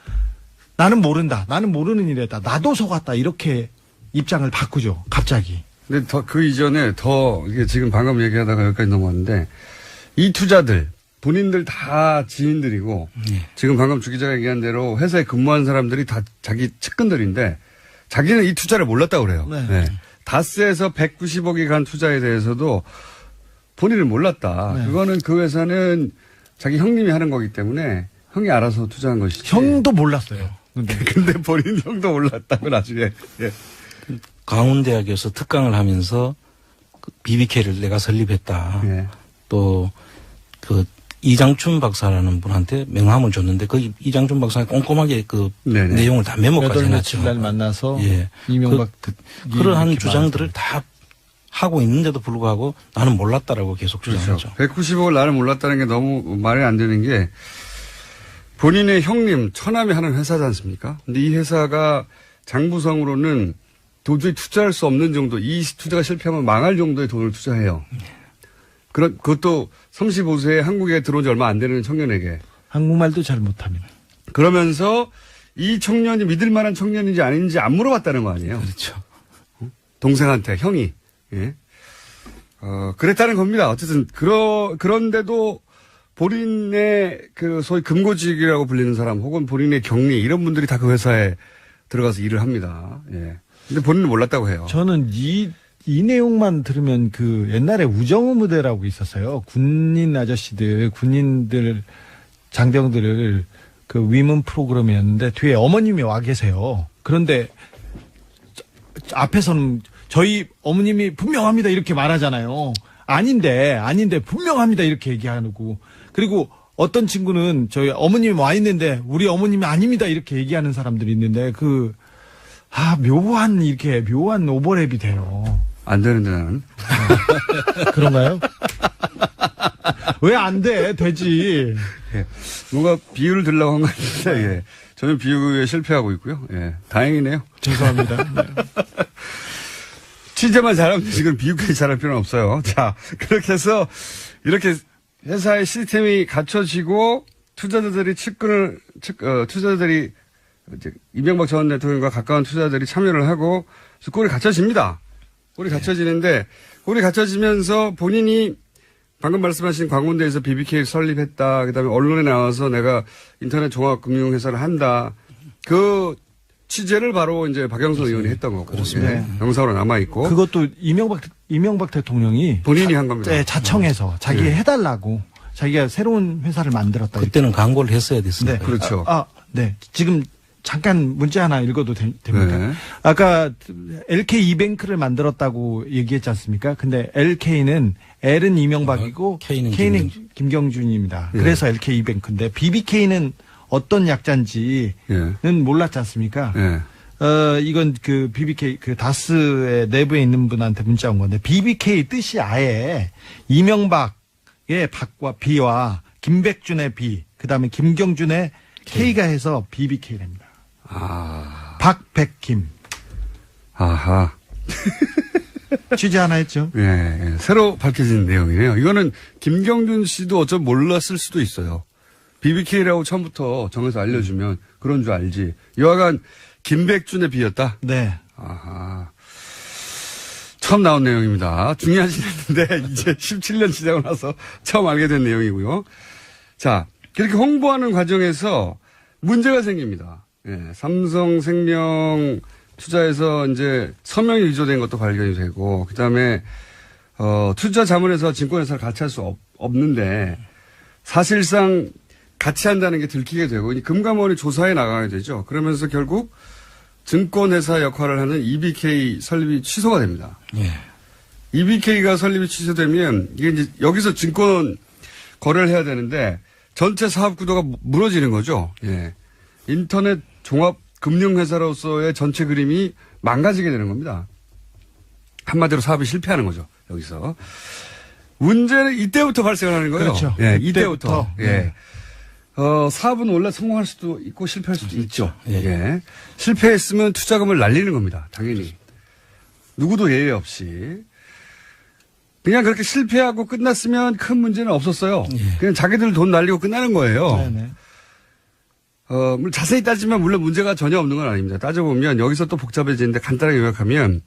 나는 모른다. 나는 모르는 일이었다. 나도 속았다. 이렇게 입장을 바꾸죠. 갑자기. 근데 그 이전에 이게 지금 방금 얘기하다가 여기까지 넘어왔는데 이 투자들 본인들 다 지인들이고 지금 방금 주 기자가 얘기한 대로 회사에 근무한 사람들이 다 자기 측근들인데 자기는 이 투자를 몰랐다고 그래요. 네. 네. 다스에서 190억이 간 투자에 대해서도 본인은 몰랐다. 네. 그거는 그 회사는 자기 형님이 하는 거기 때문에 형이 알아서 투자한 것이지. 형도 몰랐어요. 근데 본인 형도 몰랐다고 나중에. 예. 강원대학에서 특강을 하면서 그 BBK를 내가 설립했다. 예. 또 그 이장춘 박사라는 분한테 명함을 줬는데 그 이장춘 박사가 꼼꼼하게 그 네네. 내용을 다 메모까지 8, 해놨죠. 며칠 날 만나서 예. 이명박 그러한 주장들을 다 하고 있는데도 불구하고 나는 몰랐다라고 계속 주장하죠. 그렇죠. 190억을 나는 몰랐다는 게 너무 말이 안 되는 게 본인의 형님, 처남이 하는 회사지 않습니까? 근데 이 회사가 장부상으로는 도저히 투자할 수 없는 정도, 이 투자가 실패하면 망할 정도의 돈을 투자해요. 그것도 35세에 한국에 들어온 지 얼마 안 되는 청년에게. 한국말도 잘 못합니다. 그러면서 이 청년이 믿을 만한 청년인지 아닌지 안 물어봤다는 거 아니에요? 그렇죠. 동생한테, 형이. 예. 그랬다는 겁니다. 어쨌든, 그런데도 본인의 그 소위 금고직이라고 불리는 사람 혹은 본인의 경리 이런 분들이 다 그 회사에 들어가서 일을 합니다. 예. 근데 본인은 몰랐다고 해요. 저는 이 내용만 들으면 그 옛날에 우정우 무대라고 있었어요. 군인 아저씨들, 군인들, 장병들을 그 위문 프로그램이었는데 뒤에 어머님이 와 계세요. 그런데 앞에서는 저희 어머님이 분명합니다 이렇게 말하잖아요. 아닌데 분명합니다 이렇게 얘기하고 그리고 어떤 친구는 저희 어머님이 와 있는데 우리 어머님이 아닙니다 이렇게 얘기하는 사람들이 있는데 묘한 오버랩이 돼요. 안 되는데 나는. 그런가요? 왜 안 돼? 되지. 예. 뭔가 비유를 들려고 한 것 같은데, 예. 저는 비유에 실패하고 있고요. 예. 다행이네요. 죄송합니다. 네. 취재만 잘하면 지금 비유까지 잘할 필요는 없어요. 자, 그렇게 해서 이렇게 회사의 시스템이 갖춰지고 투자자들이 투자자들이 이제 이명박 전 대통령과 가까운 투자자들이 참여를 하고 꼴이 갖춰집니다. 꼴이 갖춰지는데 꼴이 갖춰지면서 본인이 방금 말씀하신 광운대에서 BBK 설립했다. 그다음에 언론에 나와서 내가 인터넷 종합금융회사를 한다. 그 취재를 바로 이제 박영선 의원이 했던 거고. 그렇습니다. 예. 영상으로 남아있고. 그것도 이명박 대통령이 본인이 한 겁니다. 네, 자청해서 자기 해달라고 자기가 새로운 회사를 만들었다. 그때는 광고를 했어야 됐습니다. 네. 그렇죠. 네. 지금 잠깐 문제 하나 읽어도 됩니까? 네. 아까 LK 이뱅크를 만들었다고 얘기했지 않습니까? 근데 LK는 L은 이명박이고 K는 K는 김경준입니다. 예. 그래서 LK 이뱅크인데 BBK는 어떤 약자인지는 예. 몰랐지 않습니까? 예. 이건 그 BBK 그 다스의 내부에 있는 분한테 문자 온 건데 BBK 뜻이 아예 이명박의 박과 B와 김백준의 B, 그다음에 김경준의 K가 해서 BBK랍니다. 아. 박백김. 아하. 취재 하나 했죠. 예, 예. 새로 밝혀진 내용이네요. 이거는 김경준 씨도 어쩌면 몰랐을 수도 있어요. BBK라고 처음부터 정해서 알려주면 그런 줄 알지. 여하간 김백준의 비였다? 네. 아하. 처음 나온 내용입니다. 중요하진 않는데 이제 17년 지나고 나서 처음 알게 된 내용이고요. 자, 그렇게 홍보하는 과정에서 문제가 생깁니다. 예, 삼성생명 투자에서 이제 서명이 위조된 것도 발견이 되고, 그 다음에, 투자 자문에서 증권회사를 같이 할 수 없는데, 사실상 같이 한다는 게 들키게 되고, 이 금감원이 조사에 나가게 되죠. 그러면서 결국 증권회사 역할을 하는 EBK 설립이 취소가 됩니다. 예. EBK가 설립이 취소되면, 이게 이제 여기서 증권 거래를 해야 되는데, 전체 사업 구도가 무너지는 거죠. 예. 인터넷 종합 금융회사로서의 전체 그림이 망가지게 되는 겁니다. 한마디로 사업이 실패하는 거죠. 여기서. 문제는 이때부터 발생하는 거예요. 그렇죠. 예, 이때부터. 예. 네. 사업은 원래 성공할 수도 있고 실패할 수도 있죠. 예. 예. 실패했으면 투자금을 날리는 겁니다. 당연히. 누구도 예외 없이. 그냥 그렇게 실패하고 끝났으면 큰 문제는 없었어요. 예. 그냥 자기들 돈 날리고 끝나는 거예요. 네네. 물론 자세히 따지면 물론 문제가 전혀 없는 건 아닙니다. 따져보면 여기서 또 복잡해지는데 간단하게 요약하면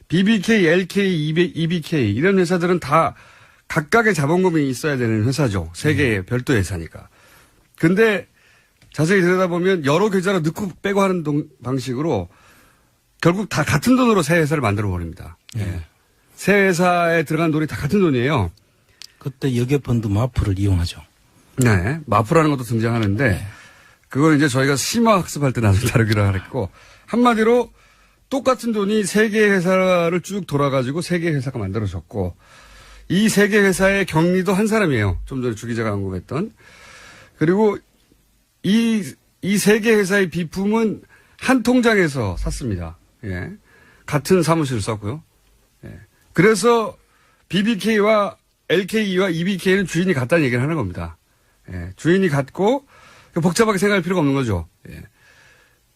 BBK, LK, EBK 이런 회사들은 다 각각의 자본금이 있어야 되는 회사죠. 세 개의 별도 회사니까. 근데 자세히 들여다보면 여러 계좌로 넣고 빼고 하는 방식으로 결국 다 같은 돈으로 새 회사를 만들어 버립니다. 예. 새 회사에 들어간 돈이 다 같은 돈이에요. 그때 여객펀드 마프를 이용하죠. 네. 마프라는 것도 등장하는데 그걸 이제 저희가 심화 학습할 때 나중에 다루기로 하랬고 한마디로 똑같은 돈이 세 개의 회사를 쭉 돌아가지고 세 개의 회사가 만들어졌고 이 세 개 회사의 경리도 한 사람이에요. 좀 전에 주 기자가 언급했던. 그리고 이 세 개 회사의 비품은 한 통장에서 샀습니다. 예. 같은 사무실을 썼고요. 예. 그래서 BBK와 LK와 EBK는 주인이 같다는 얘기를 하는 겁니다. 예. 주인이 같고 복잡하게 생각할 필요가 없는 거죠. 예.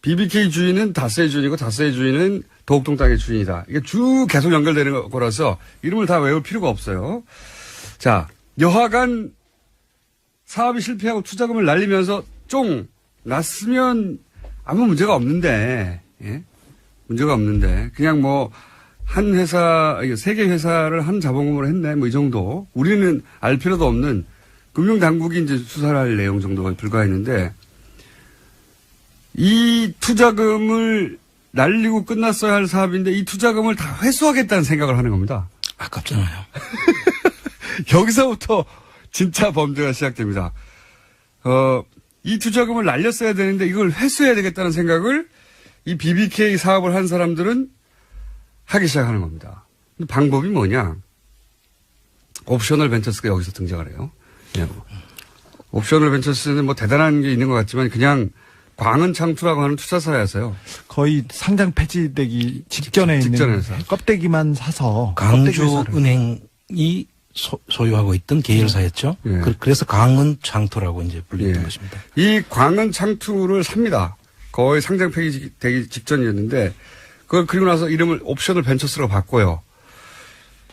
BBK 주인은 다스의 주인이고 다스의 주인은 도곡동 땅의 주인이다. 이게 쭉 계속 연결되는 거라서 이름을 다 외울 필요가 없어요. 자, 여하간 사업이 실패하고 투자금을 날리면서 쫑 났으면 아무 문제가 없는데, 예? 문제가 없는데 그냥 뭐 한 회사, 세 개 회사를 한 자본금으로 했네 뭐 이 정도. 우리는 알 필요도 없는 금융당국이 이제 수사를 할 내용 정도가 불과했는데 이 투자금을 날리고 끝났어야 할 사업인데 이 투자금을 다 회수하겠다는 생각을 하는 겁니다. 아깝잖아요. 여기서부터 진짜 범죄가 시작됩니다. 이 투자금을 날렸어야 되는데 이걸 회수해야 되겠다는 생각을 이 BBK 사업을 한 사람들은 하기 시작하는 겁니다. 근데 방법이 뭐냐? 옵셔널 벤처스가 여기서 등장을 해요. 예. 옵셔널 벤처스는 뭐 대단한 게 있는 것 같지만 그냥 광은창투라고 하는 투자사였어요. 거의 상장 폐지되기 직전에 있는 직전에서. 껍데기만 사서 껍데기 회사를. 강주은행이 소유하고 있던 계열사였죠. 예. 그래서 강은창투라고 이제 불리는 예. 것입니다. 이 광은창투를 삽니다. 거의 상장 폐기되기 직전이었는데 그걸 그리고 나서 이름을 옵셔널 벤처스로 바꿔요.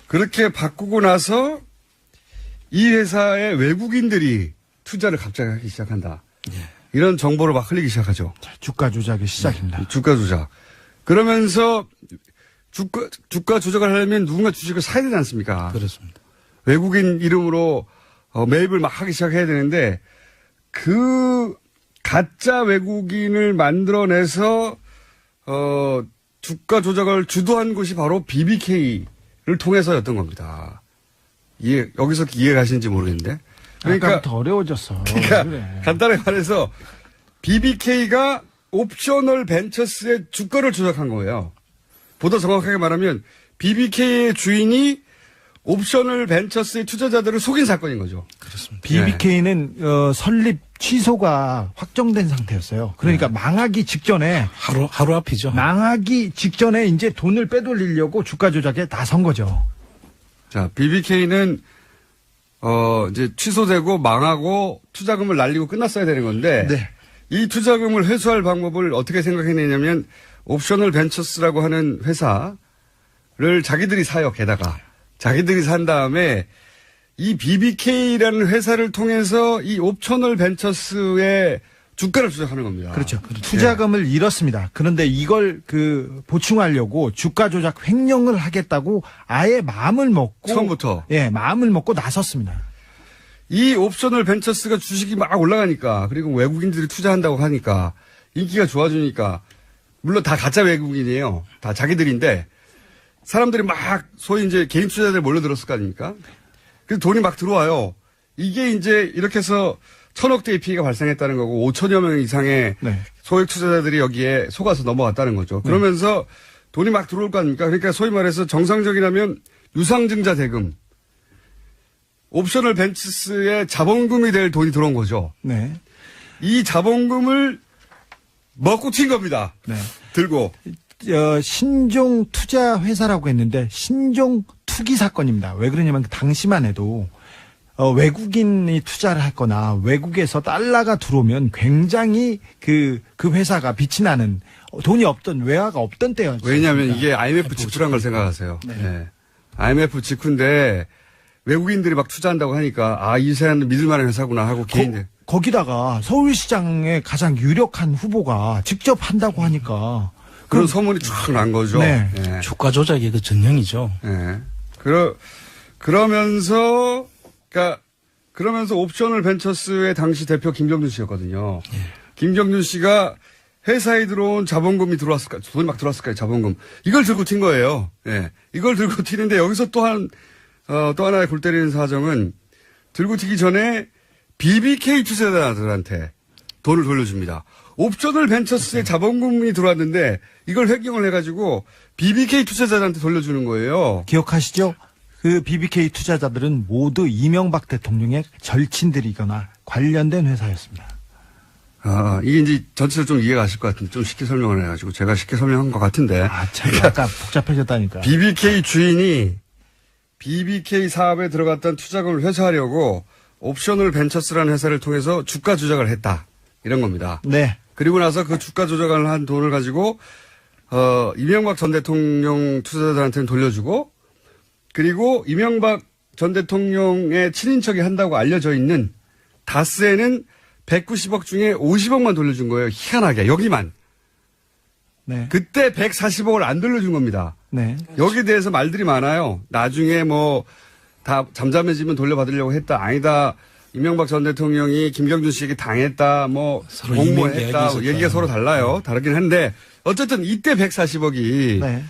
그렇게 바꾸고 나서 이 회사에 외국인들이 투자를 갑자기 하기 시작한다. 예. 이런 정보를 막 흘리기 시작하죠. 주가 조작의 시작입니다. 주가 조작. 그러면서 주가 조작을 하려면 누군가 주식을 사야 되지 않습니까? 그렇습니다. 외국인 이름으로 매입을 막 하기 시작해야 되는데 그 가짜 외국인을 만들어내서 주가 조작을 주도한 곳이 바로 BBK를 통해서였던 겁니다. 여기서 이해 가시는지 모르겠는데. 그러니까 아까부터 어려워졌어. 그러니까 그래. 간단하게 말해서 BBK가 옵셔널 벤처스의 주가를 조작한 거예요. 보다 정확하게 말하면 BBK의 주인이 옵셔널 벤처스의 투자자들을 속인 사건인 거죠. 그렇습니다. BBK는 설립 취소가 확정된 상태였어요. 그러니까 망하기 직전에 하루 앞이죠. 망하기 직전에 이제 돈을 빼돌리려고 주가 조작에 나선 거죠. 자, BBK는 이제 취소되고 망하고 투자금을 날리고 끝났어야 되는 건데 네. 이 투자금을 회수할 방법을 어떻게 생각해내냐면 옵셔널 벤처스라고 하는 회사를 자기들이 사요. 게다가 자기들이 산 다음에 이 BBK라는 회사를 통해서 이 옵셔널 벤처스의 주가를 조작하는 겁니다. 그렇죠. 투자금을 잃었습니다. 그런데 이걸 보충하려고 주가 조작 횡령을 하겠다고 아예 마음을 먹고 처음부터. 예, 마음을 먹고 나섰습니다. 이 옵셔널 벤처스가 주식이 막 올라가니까 그리고 외국인들이 투자한다고 하니까 인기가 좋아지니까 물론 다 가짜 외국인이에요. 다 자기들인데 사람들이 막 소위 이제 개인 투자자들 몰려들었을 거 아닙니까? 그래서 돈이 막 들어와요. 이게 이제 이렇게 해서 1,000억대의 피해가 발생했다는 거고 5천여 명 이상의 네. 소액 투자자들이 여기에 속아서 넘어갔다는 거죠. 그러면서 돈이 막 들어올 거 아닙니까? 그러니까 소위 말해서 정상적이라면 유상증자 대금, 옵셔널 벤처스의 자본금이 될 돈이 들어온 거죠. 네. 이 자본금을 먹고 튄 겁니다. 네. 들고. 신종 투자 회사라고 했는데 신종 투기 사건입니다. 왜 그러냐면 당시만 해도 외국인이 투자를 했거나 외국에서 달러가 들어오면 굉장히 그 회사가 빛이 나는 돈이 없던 외화가 없던 때였죠. 왜냐하면 이게 IMF 직후란 걸 생각하세요. 네. 네. IMF 직후인데 외국인들이 막 투자한다고 하니까 이 회사는 믿을만한 회사구나 하고 개인들. 거기다가 서울시장의 가장 유력한 후보가 직접 한다고 하니까 그런 소문이 쫙 난 거죠. 네. 네. 주가 조작의 그 전형이죠. 네. 그러면서 옵셔널 벤처스의 당시 대표 김정준 씨였거든요. 김정준 씨가 회사에 들어온 자본금이 들어왔을까, 돈이 막 들어왔을까요, 자본금. 이걸 들고 튄 거예요. 예. 이걸 들고 튀는데 여기서 또 하나의 골 때리는 사정은 들고 튀기 전에 BBK 투자자들한테 돈을 돌려줍니다. 옵셔널 벤처스의 자본금이 들어왔는데 이걸 획경을 해가지고 BBK 투자자들한테 돌려주는 거예요. 기억하시죠? 그 BBK 투자자들은 모두 이명박 대통령의 절친들이거나 관련된 회사였습니다. 이게 이제 전체적으로 좀 이해가 가실 것 같은데 좀 쉽게 설명을 해가지고 제가 쉽게 설명한 것 같은데. 참 약간 복잡해졌다니까. BBK 주인이 BBK 사업에 들어갔던 투자금을 회수하려고 옵셔널 벤처스라는 회사를 통해서 주가 조작을 했다. 이런 겁니다. 네. 그리고 나서 그 주가 조작을 한 돈을 가지고 이명박 전 대통령 투자자들한테는 돌려주고 그리고 이명박 전 대통령의 친인척이 한다고 알려져 있는 다스에는 190억 중에 50억만 돌려준 거예요. 희한하게 여기만. 네. 그때 140억을 안 돌려준 겁니다. 네. 여기에 대해서 말들이 많아요. 나중에 다 잠잠해지면 돌려받으려고 했다. 아니다. 이명박 전 대통령이 김경준 씨에게 당했다. 서로 공모했다. 이면 얘기가 서로 달라요. 다르긴 한데 어쨌든 이때 140억이 네.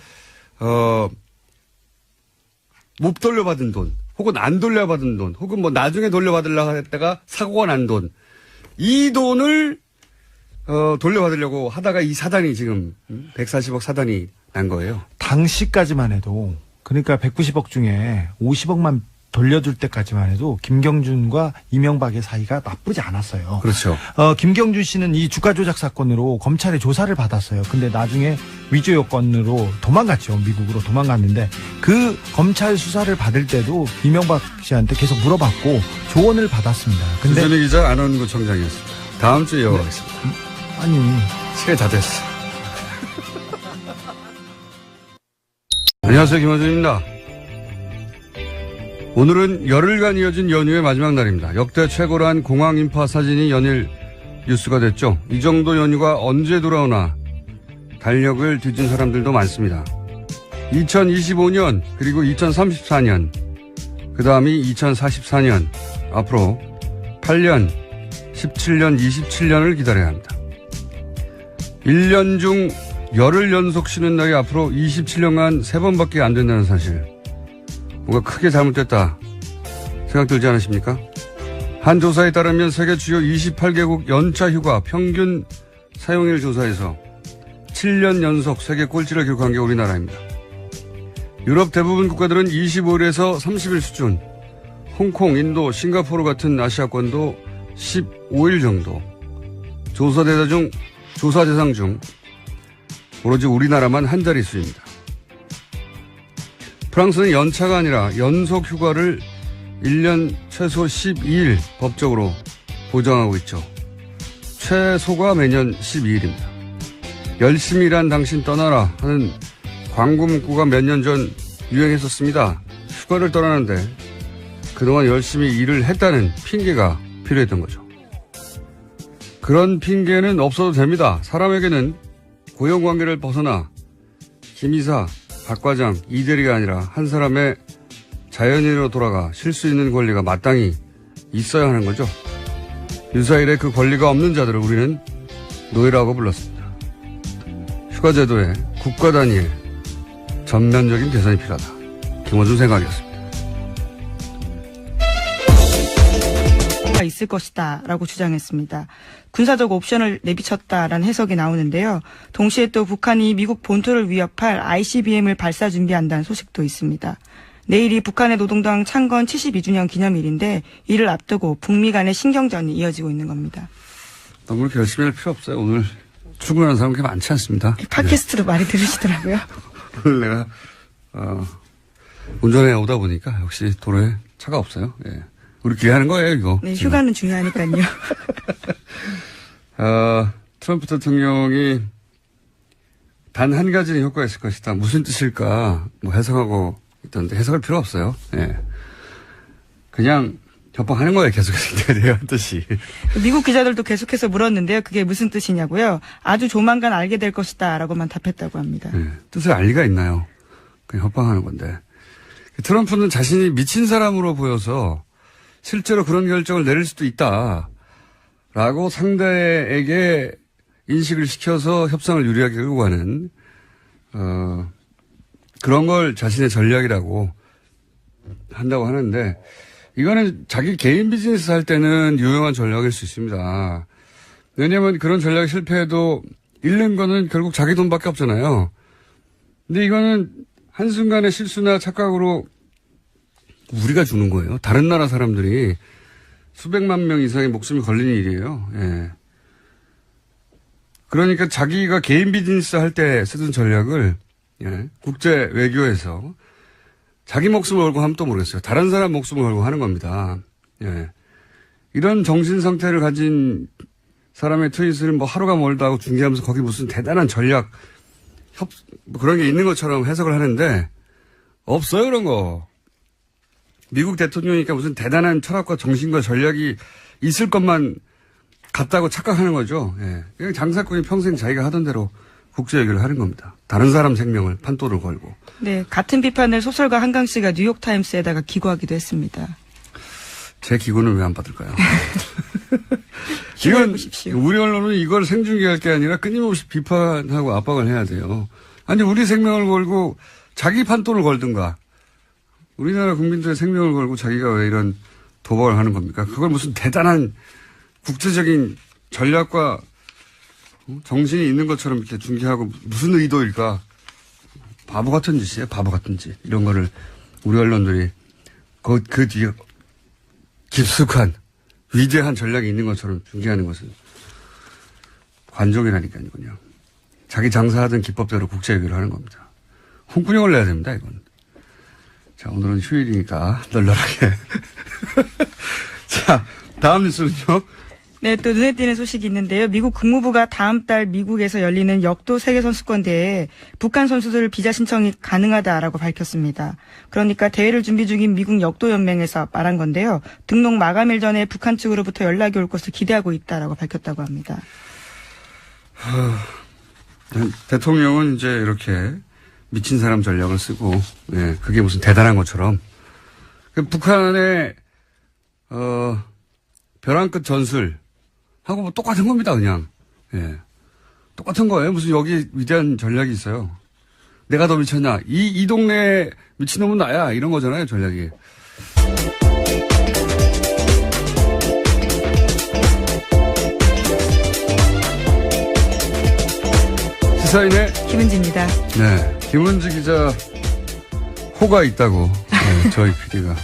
못 돌려받은 돈, 혹은 안 돌려받은 돈, 혹은 나중에 돌려받으려고 했다가 사고가 난 돈, 이 돈을 돌려받으려고 하다가 이 사단이 지금 140억 사단이 난 거예요. 당시까지만 해도 그러니까 190억 중에 50억만 돌려줄 때까지만 해도 김경준과 이명박의 사이가 나쁘지 않았어요. 그렇죠. 김경준 씨는 이 주가 조작 사건으로 검찰의 조사를 받았어요. 근데 나중에 위조 요건으로 도망갔죠. 미국으로 도망갔는데 그 검찰 수사를 받을 때도 이명박 씨한테 계속 물어봤고 조언을 받았습니다. 근데 주준희 기자 안원구 청장이었습니다. 다음 주에 이어가겠습니다. 아니 시간이 다 됐어. 안녕하세요. 김원준입니다. 오늘은 열흘간 이어진 연휴의 마지막 날입니다. 역대 최고란 공항 인파 사진이 연일 뉴스가 됐죠. 이 정도 연휴가 언제 돌아오나 달력을 뒤진 사람들도 많습니다. 2025년 그리고 2034년 그 다음이 2044년 앞으로 8년, 17년, 27년을 기다려야 합니다. 1년 중 열흘 연속 쉬는 날이 앞으로 27년간 3번밖에 안 된다는 사실. 뭔가 크게 잘못됐다 생각 들지 않으십니까? 한 조사에 따르면 세계 주요 28개국 연차 휴가 평균 사용일 조사에서 7년 연속 세계 꼴찌를 기록한 게 우리나라입니다. 유럽 대부분 국가들은 25일에서 30일 수준, 홍콩, 인도, 싱가포르 같은 아시아권도 15일 정도. 조사 대상 중 오로지 우리나라만 한 자릿수입니다. 프랑스는 연차가 아니라 연속 휴가를 1년 최소 12일 법적으로 보장하고 있죠. 최소가 매년 12일입니다. 열심히 일한 당신 떠나라 하는 광고 문구가 몇 년 전 유행했었습니다. 휴가를 떠나는데 그동안 열심히 일을 했다는 핑계가 필요했던 거죠. 그런 핑계는 없어도 됩니다. 사람에게는 고용관계를 벗어나 김 이사, 박 과장, 이 대리가 아니라 한 사람의 자연인으로 돌아가 쉴 수 있는 권리가 마땅히 있어야 하는 거죠. 유사일에 그 권리가 없는 자들을 우리는 노예라고 불렀습니다. 휴가제도의 국가 단위의 전면적인 개선이 필요하다. 김원준 생각이었습니다. 있을 것이다 라고 주장했습니다. 군사적 옵션을 내비쳤다라는 해석이 나오는데요. 동시에 또 북한이 미국 본토를 위협할 ICBM을 발사 준비한다는 소식도 있습니다. 내일이 북한의 노동당 창건 72주년 기념일인데 이를 앞두고 북미 간의 신경전이 이어지고 있는 겁니다. 너무 그렇게 열심히 할 필요 없어요. 오늘 출근하는 사람 그렇게 많지 않습니다. 팟캐스트로 많이 들으시더라고요. 오늘 내가 운전해 오다 보니까 역시 도로에 차가 없어요. 예. 우리 기회하는 거예요, 이거. 네, 휴가는 중요하니까요. 트럼프 대통령이 단 한 가지는 효과가 있을 것이다. 무슨 뜻일까? 뭐 해석하고 있던데 해석할 필요 없어요. 예. 그냥 협박하는 거예요, 계속해서. 내가 한 뜻이. 미국 기자들도 계속해서 물었는데요. 그게 무슨 뜻이냐고요. 아주 조만간 알게 될 것이다 라고만 답했다고 합니다. 예. 뜻을 알 리가 있나요? 그냥 협박하는 건데. 트럼프는 자신이 미친 사람으로 보여서 실제로 그런 결정을 내릴 수도 있다라고 상대에게 인식을 시켜서 협상을 유리하게 끌고 가는 그런 걸 자신의 전략이라고 한다고 하는데 이거는 자기 개인 비즈니스 할 때는 유용한 전략일 수 있습니다. 왜냐하면 그런 전략이 실패해도 잃는 거는 결국 자기 돈밖에 없잖아요. 근데 이거는 한순간의 실수나 착각으로 우리가 주는 거예요. 다른 나라 사람들이 수백만 명 이상의 목숨이 걸리는 일이에요. 예. 그러니까 자기가 개인 비즈니스 할 때 쓰던 전략을 국제 외교에서 자기 목숨을 걸고 하면 또 모르겠어요. 다른 사람 목숨을 걸고 하는 겁니다. 예. 이런 정신 상태를 가진 사람의 트윗을 뭐 하루가 멀다 하고 중계하면서 거기 무슨 대단한 전략 뭐 그런 게 있는 것처럼 해석을 하는데 없어요, 그런 거. 미국 대통령이니까 무슨 대단한 철학과 정신과 전략이 있을 것만 같다고 착각하는 거죠. 예. 그냥 장사꾼이 평생 자기가 하던 대로 국제 외교를 하는 겁니다. 다른 사람 생명을 판도를 걸고. 네, 같은 비판을 소설가 한강 씨가 뉴욕타임스에다가 기고하기도 했습니다. 제 기고는 왜 안 받을까요? 이건 우리 언론은 이걸 생중계할 게 아니라 끊임없이 비판하고 압박을 해야 돼요. 아니 우리 생명을 걸고 자기 판도를 걸든가. 우리나라 국민들의 생명을 걸고 자기가 왜 이런 도박을 하는 겁니까? 그걸 무슨 대단한 국제적인 전략과 정신이 있는 것처럼 이렇게 중계하고 무슨 의도일까? 바보 같은 짓이에요. 바보 같은 짓. 이런 거를 우리 언론들이 그 뒤에 깊숙한 위대한 전략이 있는 것처럼 중계하는 것은 관종이라니까요. 그냥. 자기 장사하던 기법대로 국제 외교를 하는 겁니다. 홍군형을 내야 됩니다. 이건. 자, 오늘은 휴일이니까 널널하게. 자, 다음 뉴스는요. 네, 또 눈에 띄는 소식이 있는데요. 미국 국무부가 다음 달 미국에서 열리는 역도 세계선수권대회에 북한 선수들 비자 신청이 가능하다라고 밝혔습니다. 그러니까 대회를 준비 중인 미국 역도연맹에서 말한 건데요. 등록 마감일 전에 북한 측으로부터 연락이 올 것을 기대하고 있다라고 밝혔다고 합니다. 대통령은 이제 이렇게 미친 사람 전략을 쓰고, 예, 그게 무슨 대단한 것처럼. 북한의, 벼랑 끝 전술, 하고 뭐 똑같은 겁니다, 그냥. 예. 똑같은 거예요. 무슨 여기 위대한 전략이 있어요. 내가 더 미쳤냐. 이 동네 미친놈은 나야. 이런 거잖아요, 전략이. 시사인의 김은지입니다. 네, 김은지 기자 호가 있다고 저희 PD가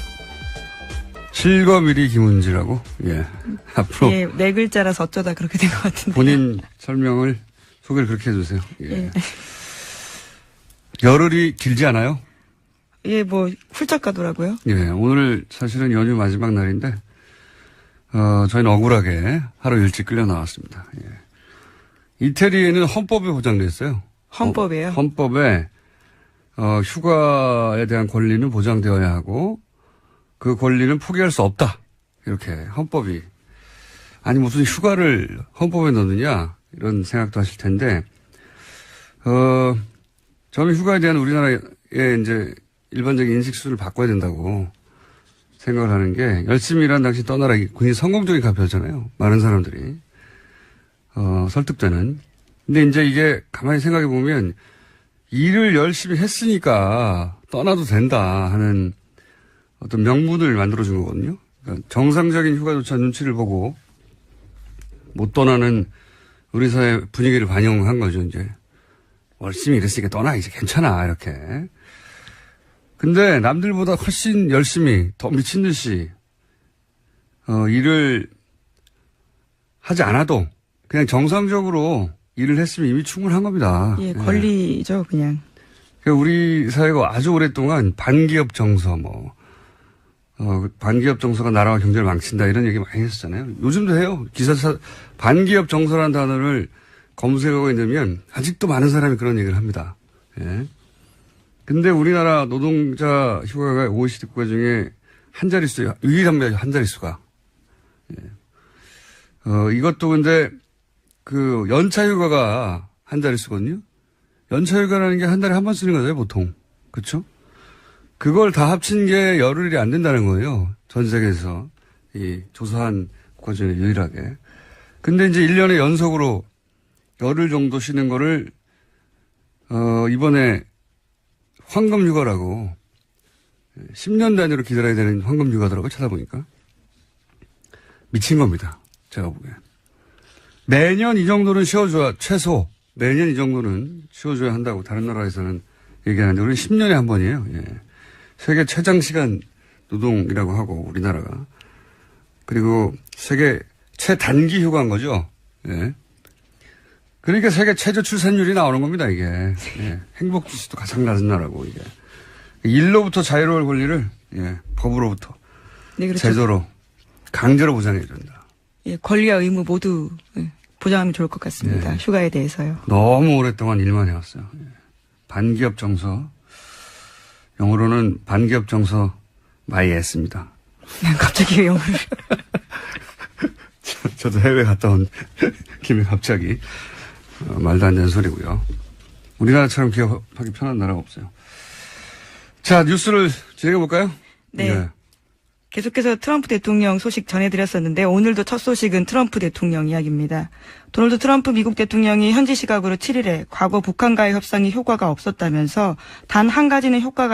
실검일이 김은지라고 앞으로 예, 네 글자라서 어쩌다 그렇게 된 것 같은데. 본인 설명을 소개를 그렇게 해주세요. 예. 열흘이 길지 않아요? 예, 뭐 훌쩍 가더라고요. 예, 오늘 사실은 연휴 마지막 날인데 저희는 억울하게 하루 일찍 끌려 나왔습니다. 예. 이태리에는 헌법에 보장돼 있어요. 헌법에요? 헌법에 휴가에 대한 권리는 보장되어야 하고 그 권리는 포기할 수 없다. 이렇게 헌법이. 아니 무슨 휴가를 헌법에 넣느냐 이런 생각도 하실 텐데 저는 휴가에 대한 우리나라의 이제 일반적인 인식 수준을 바꿔야 된다고 생각을 하는 게 열심히 일한 당시 떠나라 굉장히 성공적인 가표잖아요. 많은 사람들이 설득되는. 근데 이제 이게 가만히 생각해 보면 일을 열심히 했으니까 떠나도 된다 하는 어떤 명분을 만들어준 거거든요. 그러니까 정상적인 휴가조차 눈치를 보고 못 떠나는 우리 사회 분위기를 반영한 거죠. 이제 열심히 일했으니까 떠나 이제 괜찮아 이렇게. 근데 남들보다 훨씬 열심히 더 미친 듯이 일을 하지 않아도 그냥 정상적으로 일을 했으면 이미 충분한 겁니다. 예, 권리죠, 그냥. 그러니까 우리 사회가 아주 오랫동안 반기업 정서 반기업 정서가 나라와 경제를 망친다 이런 얘기 많이 했었잖아요. 요즘도 해요. 반기업 정서라는 단어를 검색하고 있으면 아직도 많은 사람이 그런 얘기를 합니다. 예. 근데 우리나라 노동자 휴가가 OECD 국가 중에 한 자릿수예요. 유일합니다. 한 자릿수가. 예. 이것도 근데 그 연차 휴가가 한 자릿수거든요. 연차 휴가라는 게 한 달에 한 번 쓰는 거잖아요, 보통. 그렇죠? 그걸 다 합친 게 열흘이 안 된다는 거예요. 전 세계에서 이 조사한 국가 중에 유일하게. 근데 이제 1년에 연속으로 열흘 정도 쉬는 거를 이번에 황금휴가라고 10년 단위로 기다려야 되는 황금휴가더라고요. 찾아보니까. 미친 겁니다. 제가 보기엔. 매년 이 정도는 쉬어줘야 최소 매년 이 정도는 쉬어줘야 한다고 다른 나라에서는 얘기하는데 우리는 10년에 한 번이에요. 예. 세계 최장시간 노동이라고 하고 우리나라가. 그리고 세계 최단기 휴가인 거죠. 예. 그러니까 세계 최저 출산율이 나오는 겁니다, 이게. 예. 행복지수도 가장 낮은 나라고, 이게. 일로부터 자유로울 권리를, 법으로부터. 네, 그렇죠. 제도로, 강제로 보장해야 된다. 예, 권리와 의무 모두 보장하면 좋을 것 같습니다. 예. 휴가에 대해서요. 너무 오랫동안 일만 해왔어요. 예. 반기업 정서. 영어로는 반기업 정서 많이 했습니다. 갑자기 영어를. 저도 해외 갔다 온 김에 갑자기. 말도 안 되는 소리고요. 우리나라처럼 기업하기 편한 나라가 없어요. 자, 뉴스를 진행해볼까요? 네. 네. 계속해서 트럼프 대통령 소식 전해드렸었는데 오늘도 첫 소식은 트럼프 대통령 이야기입니다. 도널드 트럼프 미국 대통령이 현지 시각으로 7일에 과거 북한과의 협상이 효과가 없었다면서 단 한 가지는 효과가